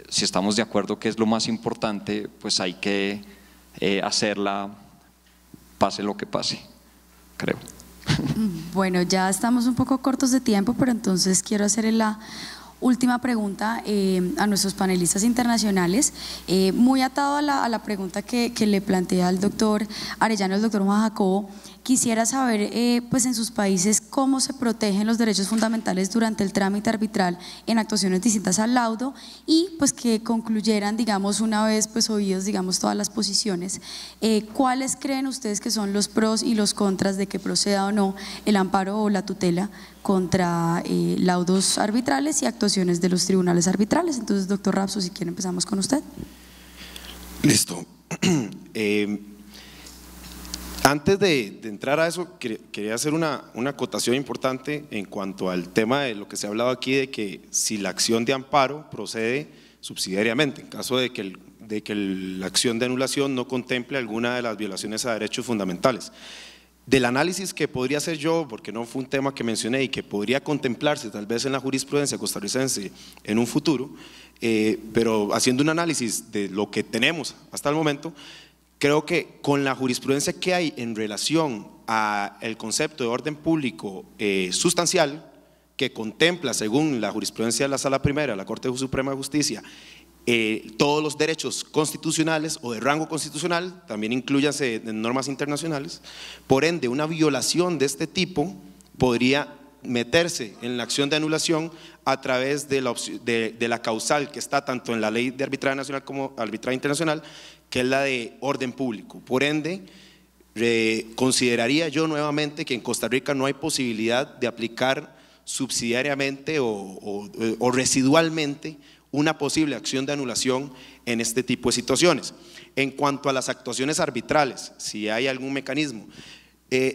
si estamos de acuerdo que es lo más importante, pues hay que hacerla pase lo que pase, creo. Bueno, ya estamos un poco cortos de tiempo, pero entonces quiero hacerle la última pregunta a nuestros panelistas internacionales, muy atado a la pregunta que le plantea al doctor Arellano, el doctor Juan Jacobo. Quisiera saber, pues en sus países, cómo se protegen los derechos fundamentales durante el trámite arbitral en actuaciones distintas al laudo, y pues que concluyeran, digamos, una vez pues oídos, digamos, todas las posiciones, ¿cuáles creen ustedes que son los pros y los contras de que proceda o no el amparo o la tutela contra laudos arbitrales y actuaciones de los tribunales arbitrales? Entonces, doctor Rapso, si quiere empezamos con usted. Listo. Antes de entrar a eso, quería hacer una acotación importante en cuanto al tema de lo que se ha hablado aquí, de que si la acción de amparo procede subsidiariamente, en caso de que la acción de anulación no contemple alguna de las violaciones a derechos fundamentales. Del análisis que podría hacer yo, porque no fue un tema que mencioné y que podría contemplarse tal vez en la jurisprudencia costarricense en un futuro, pero haciendo un análisis de lo que tenemos hasta el momento, creo que con la jurisprudencia que hay en relación al concepto de orden público sustancial, que contempla, según la jurisprudencia de la Sala Primera de la Corte Suprema de Justicia, todos los derechos constitucionales o de rango constitucional, también inclúyanse en normas internacionales. Por ende, una violación de este tipo podría meterse en la acción de anulación a través de la causal que está tanto en la ley de arbitraje nacional como arbitraje internacional, que es la de orden público. Por ende, consideraría yo nuevamente que en Costa Rica no hay posibilidad de aplicar subsidiariamente o residualmente una posible acción de anulación en este tipo de situaciones. En cuanto a las actuaciones arbitrales, si hay algún mecanismo,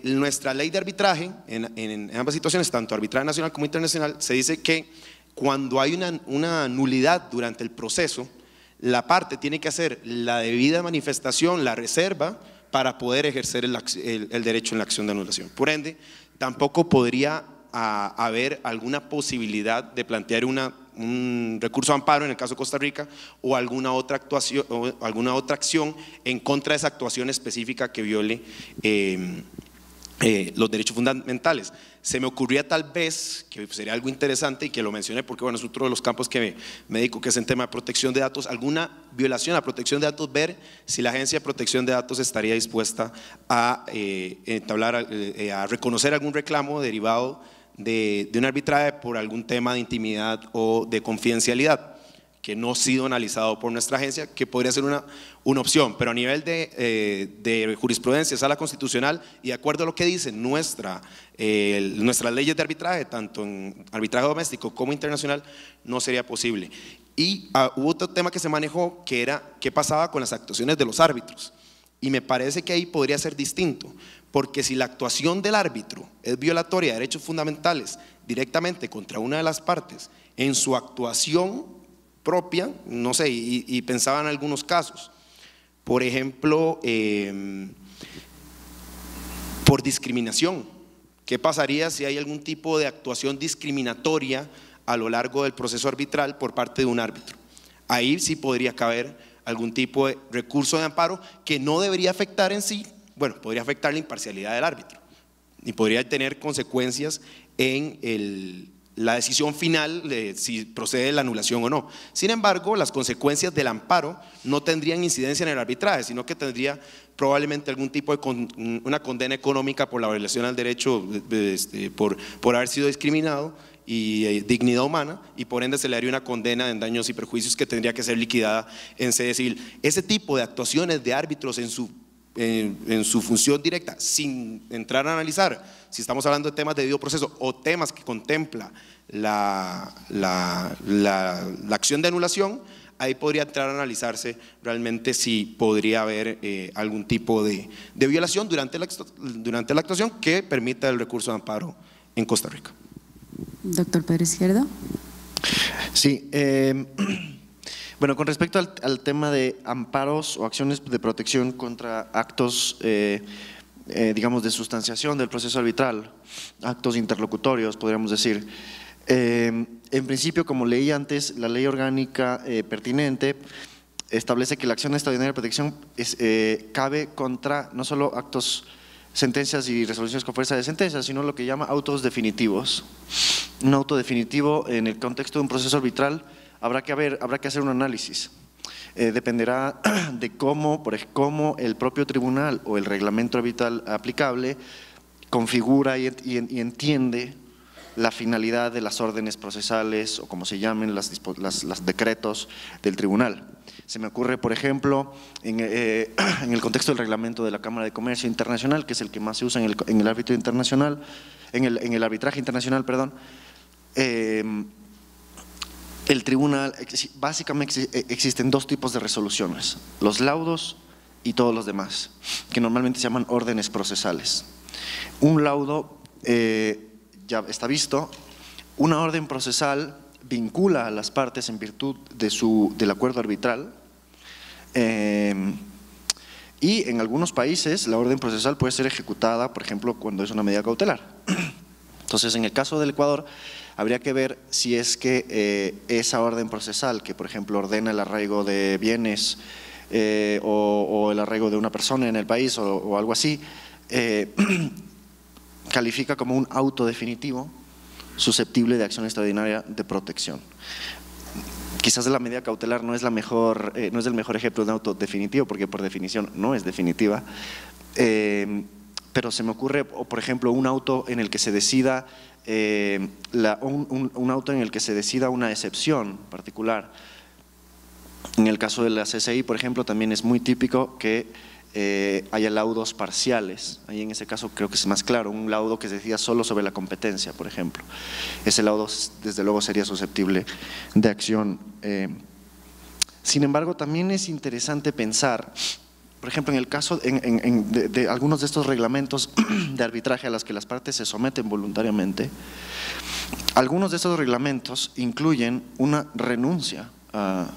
nuestra ley de arbitraje, en ambas situaciones, tanto arbitraje nacional como internacional, se dice que cuando hay una nulidad durante el proceso, la parte tiene que hacer la debida manifestación, la reserva, para poder ejercer el derecho en la acción de anulación. Por ende, tampoco podría haber alguna posibilidad de plantear un recurso de amparo en el caso de Costa Rica o alguna otra actuación o alguna otra acción en contra de esa actuación específica que viole los derechos fundamentales. Se me ocurría tal vez, que sería algo interesante y que lo mencioné porque bueno, es otro de los campos que me dedico, que es en tema de protección de datos, alguna violación a protección de datos, ver si la Agencia de Protección de Datos estaría dispuesta a a reconocer algún reclamo derivado de un arbitraje por algún tema de intimidad o de confidencialidad que no ha sido analizado por nuestra agencia, que podría ser una opción, pero a nivel de jurisprudencia, sala constitucional, y de acuerdo a lo que dicen nuestras leyes de arbitraje, tanto en arbitraje doméstico como internacional, no sería posible. Y hubo otro tema que se manejó, que era qué pasaba con las actuaciones de los árbitros, y me parece que ahí podría ser distinto, porque si la actuación del árbitro es violatoria de derechos fundamentales directamente contra una de las partes, en su actuación propia, no sé, y pensaba en algunos casos, por ejemplo, por discriminación. ¿Qué pasaría si hay algún tipo de actuación discriminatoria a lo largo del proceso arbitral por parte de un árbitro? Ahí sí podría caber algún tipo de recurso de amparo que no debería afectar en sí, bueno, podría afectar la imparcialidad del árbitro y podría tener consecuencias en la decisión final de si procede la anulación o no. Sin embargo, las consecuencias del amparo no tendrían incidencia en el arbitraje, sino que tendría probablemente algún tipo de una condena económica por la violación al derecho, por haber sido discriminado y dignidad humana, y por ende se le haría una condena en daños y perjuicios que tendría que ser liquidada en sede civil. Ese tipo de actuaciones de árbitros en su función directa, sin entrar a analizar si estamos hablando de temas de debido proceso o temas que contempla la acción de anulación, ahí podría entrar a analizarse realmente si podría haber algún tipo de violación durante la actuación que permita el recurso de amparo en Costa Rica. Doctor Pedro Izquierdo. Sí, bueno, con respecto al tema de amparos o acciones de protección contra actos, digamos, de sustanciación del proceso arbitral, actos interlocutorios, podríamos decir, En principio, como leí antes, la ley orgánica pertinente establece que la acción extraordinaria de protección cabe contra no solo actos, sentencias y resoluciones con fuerza de sentencia, sino lo que llama autos definitivos. Un auto definitivo en el contexto de un proceso arbitral habrá que hacer un análisis. Dependerá de cómo el propio tribunal o el reglamento arbitral aplicable configura y entiende la finalidad de las órdenes procesales o como se llamen los decretos del tribunal. Se me ocurre, por ejemplo, en el contexto del reglamento de la Cámara de Comercio Internacional, que es el que más se usa en el árbitro internacional, en el arbitraje internacional, perdón. El tribunal, básicamente existen dos tipos de resoluciones, los laudos y todos los demás, que normalmente se llaman órdenes procesales. Un laudo ya está visto, una orden procesal vincula a las partes en virtud del acuerdo arbitral y en algunos países la orden procesal puede ser ejecutada, por ejemplo, cuando es una medida cautelar. Entonces, en el caso del Ecuador, habría que ver si es que esa orden procesal que, por ejemplo, ordena el arraigo de bienes o el arraigo de una persona en el país o algo así, califica como un auto definitivo susceptible de acción extraordinaria de protección. Quizás la medida cautelar no es el mejor ejemplo de un auto definitivo, porque por definición no es definitiva, pero se me ocurre, por ejemplo, un auto en el que se decida un auto en el que se decida una excepción particular. En el caso de la CCI, por ejemplo, también es muy típico que haya laudos parciales. Ahí en ese caso creo que es más claro, un laudo que se decida solo sobre la competencia, por ejemplo. Ese laudo desde luego sería susceptible de acción. Sin embargo, también es interesante pensar, por ejemplo, en el caso de algunos de estos reglamentos de arbitraje a los que las partes se someten voluntariamente, algunos de estos reglamentos incluyen una renuncia a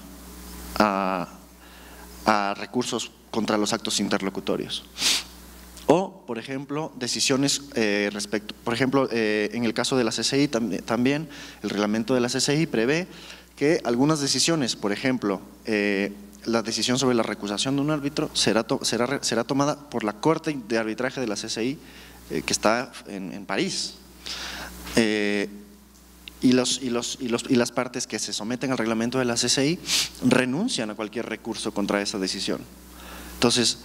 recursos contra los actos interlocutorios. O, por ejemplo, decisiones por ejemplo, en el caso de la CCI también, el reglamento de la CCI prevé que algunas decisiones, por ejemplo, la decisión sobre la recusación de un árbitro será tomada por la Corte de Arbitraje de la CCI, que está en París. Y las partes que se someten al reglamento de la CCI renuncian a cualquier recurso contra esa decisión. Entonces,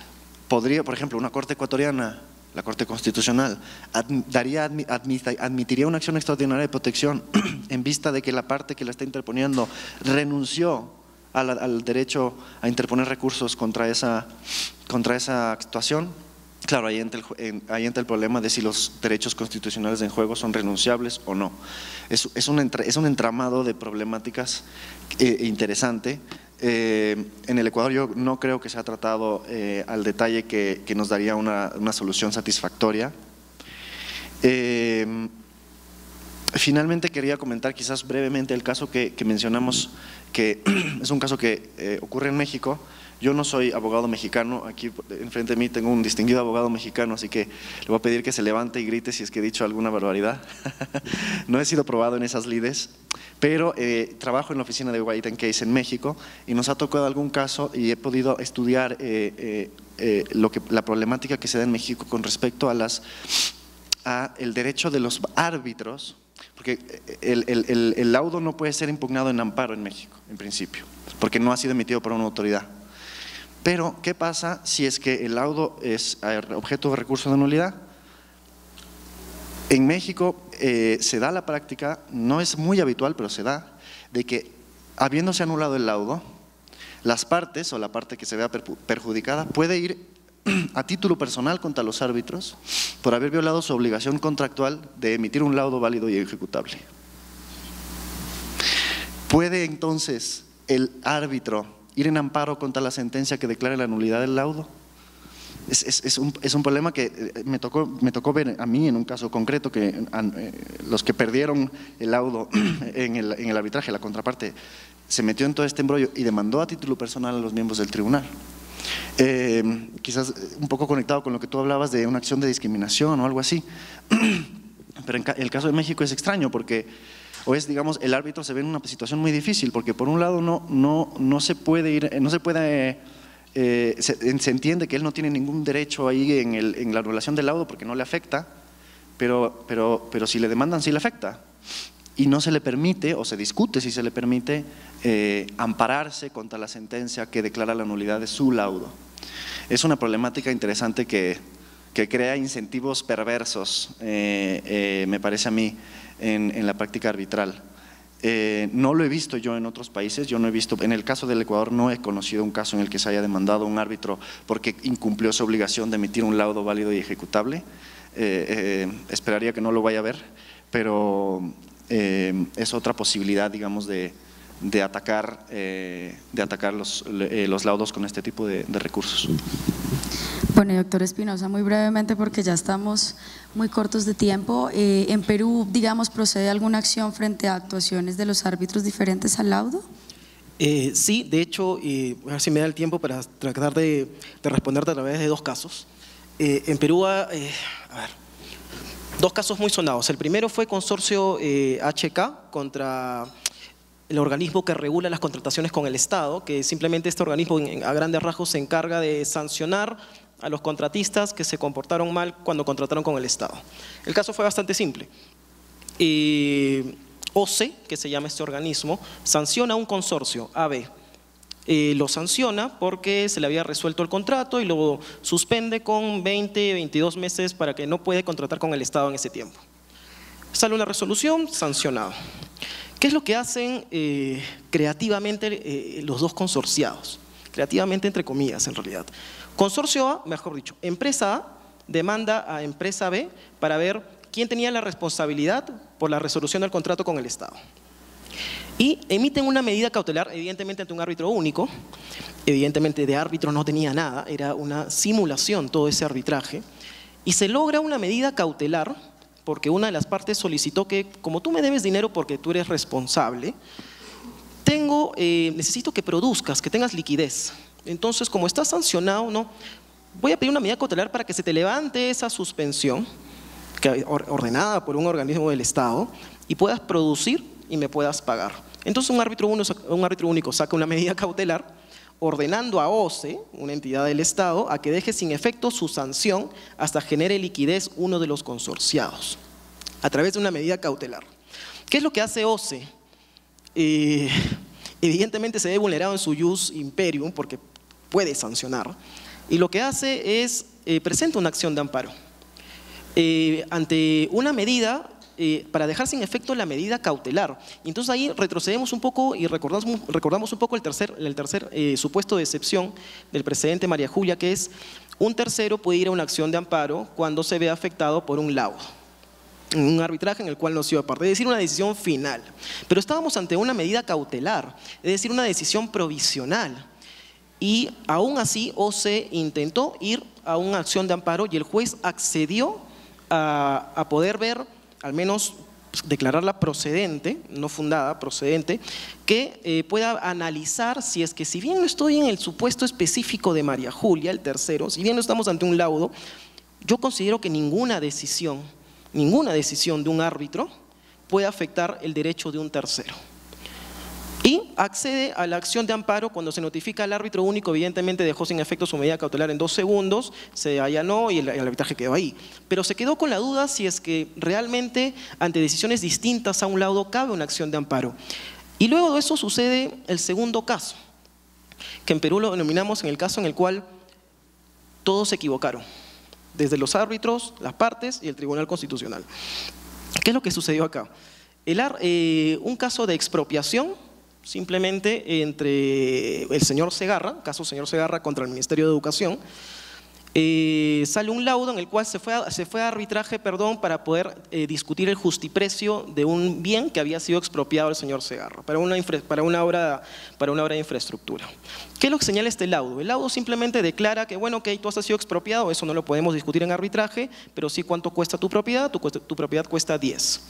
podría, por ejemplo, una Corte ecuatoriana, la Corte Constitucional, admitiría una acción extraordinaria de protección en vista de que la parte que la está interponiendo renunció al derecho a interponer recursos contra esa actuación. Claro, ahí entra el problema de si los derechos constitucionales en juego son renunciables o no. Es un entramado de problemáticas interesante. En el Ecuador yo no creo que se ha tratado al detalle que nos daría una solución satisfactoria. Finalmente quería comentar quizás brevemente el caso que mencionamos, que es un caso que ocurre en México. Yo no soy abogado mexicano, aquí enfrente de mí tengo un distinguido abogado mexicano, así que le voy a pedir que se levante y grite si es que he dicho alguna barbaridad. No he sido probado en esas lides, pero trabajo en la oficina de White & Case en México y nos ha tocado algún caso y he podido estudiar la problemática que se da en México con respecto a el derecho de los árbitros, porque el laudo no puede ser impugnado en amparo en México, en principio, porque no ha sido emitido por una autoridad. Pero, ¿qué pasa si es que el laudo es objeto de recurso de nulidad? En México se da la práctica, no es muy habitual, pero se da, de que habiéndose anulado el laudo, las partes o la parte que se vea perjudicada puede ir a título personal contra los árbitros por haber violado su obligación contractual de emitir un laudo válido y ejecutable. ¿Puede entonces el árbitro ir en amparo contra la sentencia que declare la nulidad del laudo? Es un problema que me tocó ver a mí en un caso concreto, que los que perdieron el laudo en el arbitraje, la contraparte se metió en todo este embrollo y demandó a título personal a los miembros del tribunal. Quizás un poco conectado con lo que tú hablabas de una acción de discriminación o algo así, pero en el caso de México es extraño porque o es, digamos, el árbitro se ve en una situación muy difícil, porque por un lado no se puede ir, se entiende que él no tiene ningún derecho ahí en la anulación del laudo porque no le afecta, pero si le demandan sí le afecta, y no se le permite, o se discute si se le permite, ampararse contra la sentencia que declara la nulidad de su laudo. Es una problemática interesante que crea incentivos perversos, me parece a mí, en la práctica arbitral. No lo he visto yo en otros países, yo no he visto, en el caso del Ecuador no he conocido un caso en el que se haya demandado a un árbitro porque incumplió su obligación de emitir un laudo válido y ejecutable. Esperaría que no lo vaya a ver, pero es otra posibilidad, digamos, de atacar los laudos con este tipo de recursos. Bueno, doctor Espinosa, muy brevemente porque ya estamos muy cortos de tiempo. ¿En Perú, digamos, procede alguna acción frente a actuaciones de los árbitros diferentes al laudo? Sí, de hecho, a ver si me da el tiempo para tratar de responderte a través de dos casos. En Perú, a ver, dos casos muy sonados. El primero fue consorcio HK contra el organismo que regula las contrataciones con el Estado, que simplemente este organismo a grandes rasgos se encarga de sancionar a los contratistas que se comportaron mal cuando contrataron con el Estado. El caso fue bastante simple. OCE, que se llama este organismo, sanciona a un consorcio, AB. Lo sanciona porque se le había resuelto el contrato y lo suspende con 20, 22 meses para que no puede contratar con el Estado en ese tiempo. Sale una resolución, sancionado. ¿Qué es lo que hacen creativamente los dos consorciados? Creativamente entre comillas en realidad. Consorcio A, mejor dicho, empresa A demanda a empresa B para ver quién tenía la responsabilidad por la resolución del contrato con el Estado. Y emiten una medida cautelar, evidentemente ante un árbitro único, evidentemente de árbitro no tenía nada, era una simulación todo ese arbitraje, y se logra una medida cautelar porque una de las partes solicitó que, como tú me debes dinero porque tú eres responsable, necesito que produzcas, que tengas liquidez. Entonces, como estás sancionado, no, voy a pedir una medida cautelar para que se te levante esa suspensión ordenada por un organismo del Estado y puedas producir y me puedas pagar. Entonces un árbitro único saca una medida cautelar ordenando a OCE, una entidad del Estado, a que deje sin efecto su sanción hasta genere liquidez uno de los consorciados, a través de una medida cautelar. ¿Qué es lo que hace OCE? Evidentemente se ve vulnerado en su jus imperium porque puede sancionar, y lo que hace es presenta una acción de amparo ante una medida para dejar sin efecto la medida cautelar. Y entonces ahí retrocedemos un poco y recordamos un poco el tercer supuesto de excepción del precedente María Julia, que es un tercero puede ir a una acción de amparo cuando se ve afectado por un laudo, un arbitraje en el cual no se iba parte, es decir, una decisión final. Pero estábamos ante una medida cautelar, es decir, una decisión provisional. Y aún así OCE intentó ir a una acción de amparo y el juez accedió a poder ver, al menos declararla procedente, no fundada, procedente, que pueda analizar si es que, si bien no estoy en el supuesto específico de María Julia, el tercero, si bien no estamos ante un laudo, yo considero que ninguna decisión de un árbitro puede afectar el derecho de un tercero. Y accede a la acción de amparo cuando se notifica al árbitro único, evidentemente dejó sin efecto su medida cautelar en 2 segundos, se allanó y el arbitraje quedó ahí. Pero se quedó con la duda si es que realmente ante decisiones distintas a un laudo cabe una acción de amparo. Y luego de eso sucede el segundo caso, que en Perú lo denominamos en el caso en el cual todos se equivocaron, desde los árbitros, las partes y el Tribunal Constitucional. ¿Qué es lo que sucedió acá? Un caso de expropiación, simplemente entre el señor Segarra, caso señor Segarra contra el Ministerio de Educación, sale un laudo en el cual se fue a arbitraje, para poder discutir el justiprecio de un bien que había sido expropiado el señor Segarra para una obra de infraestructura. ¿Qué es lo que señala este laudo? El laudo simplemente declara que, bueno, ok, tú has sido expropiado, eso no lo podemos discutir en arbitraje, pero sí cuánto cuesta tu propiedad, tu propiedad cuesta 10.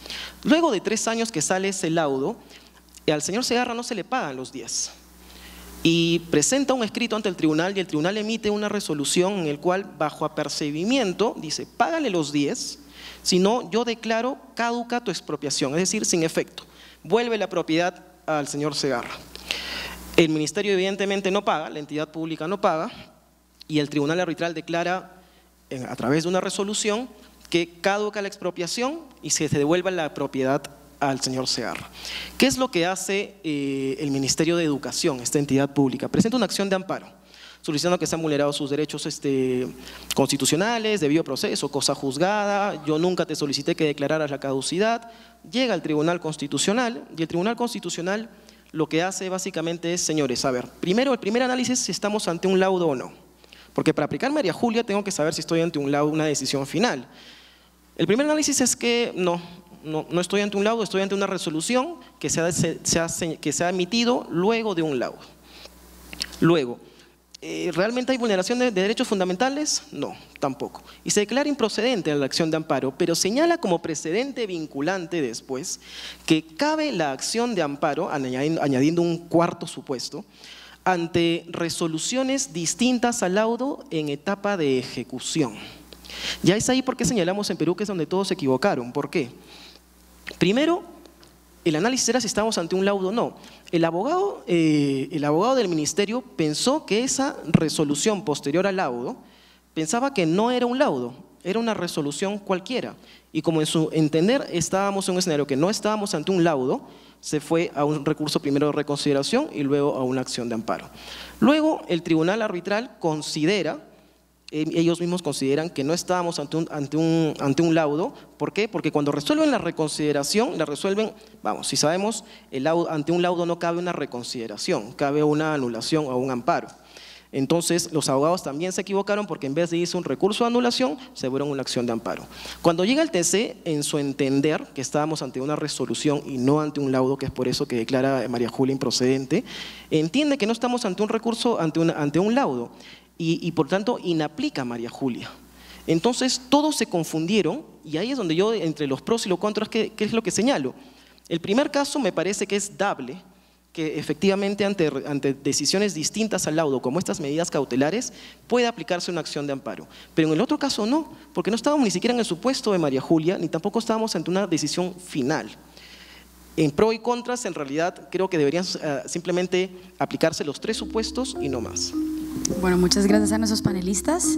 Luego de 3 años que sale ese laudo, al señor Segarra no se le pagan los 10. Y presenta un escrito ante el tribunal y el tribunal emite una resolución en el cual, bajo apercibimiento, dice: págale los 10, si no yo declaro caduca tu expropiación, es decir, sin efecto. vuelve la propiedad al señor Segarra. El ministerio evidentemente no paga, la entidad pública no paga, y el tribunal arbitral declara a través de una resolución que caduca la expropiación y se devuelva la propiedad al señor Segarra. ¿Qué es lo que hace el Ministerio de Educación, esta entidad pública? Presenta una acción de amparo, solicitando que sean vulnerados sus derechos constitucionales, debido proceso, cosa juzgada, yo nunca te solicité que declararas la caducidad. Llega al Tribunal Constitucional y el Tribunal Constitucional lo que hace básicamente es, señores, a ver, primero el primer análisis si estamos ante un laudo o no, porque para aplicar María Julia tengo que saber si estoy ante un laudo, una decisión final. El primer análisis es que no estoy ante un laudo, estoy ante una resolución que se ha emitido luego de un laudo. Luego, ¿realmente hay vulneración de derechos fundamentales? No, tampoco. Y se declara improcedente la acción de amparo, pero señala como precedente vinculante después que cabe la acción de amparo, añadiendo un cuarto supuesto, ante resoluciones distintas al laudo en etapa de ejecución. Ya es ahí porque señalamos en Perú que es donde todos se equivocaron. ¿Por qué? Primero, el análisis era si estábamos ante un laudo o no. El abogado del ministerio pensó que esa resolución posterior al laudo, pensaba que no era un laudo, era una resolución cualquiera. Y como en su entender estábamos en un escenario que no estábamos ante un laudo, se fue a un recurso primero de reconsideración y luego a una acción de amparo. Luego el tribunal arbitral considera, ellos mismos consideran que no estábamos ante un laudo. ¿Por qué? Porque cuando resuelven la reconsideración, la resuelven, vamos, si sabemos, ante un laudo no cabe una reconsideración, cabe una anulación o un amparo. Entonces los abogados también se equivocaron porque en vez de irse un recurso de anulación, se fueron una acción de amparo. Cuando llega el TC, en su entender que estábamos ante una resolución y no ante un laudo, que es por eso que declara María Julia improcedente, entiende que no estamos ante un recurso, ante un laudo. Y por tanto inaplica María Julia. Entonces todos se confundieron y ahí es donde yo, entre los pros y los contras, ¿qué es lo que señalo? El primer caso me parece que es dable, que efectivamente ante decisiones distintas al laudo, como estas medidas cautelares, puede aplicarse una acción de amparo. Pero en el otro caso no, porque no estábamos ni siquiera en el supuesto de María Julia, ni tampoco estábamos ante una decisión final. En pro y contras, en realidad, creo que deberían simplemente aplicarse los tres supuestos y no más. Bueno, muchas gracias a nuestros panelistas.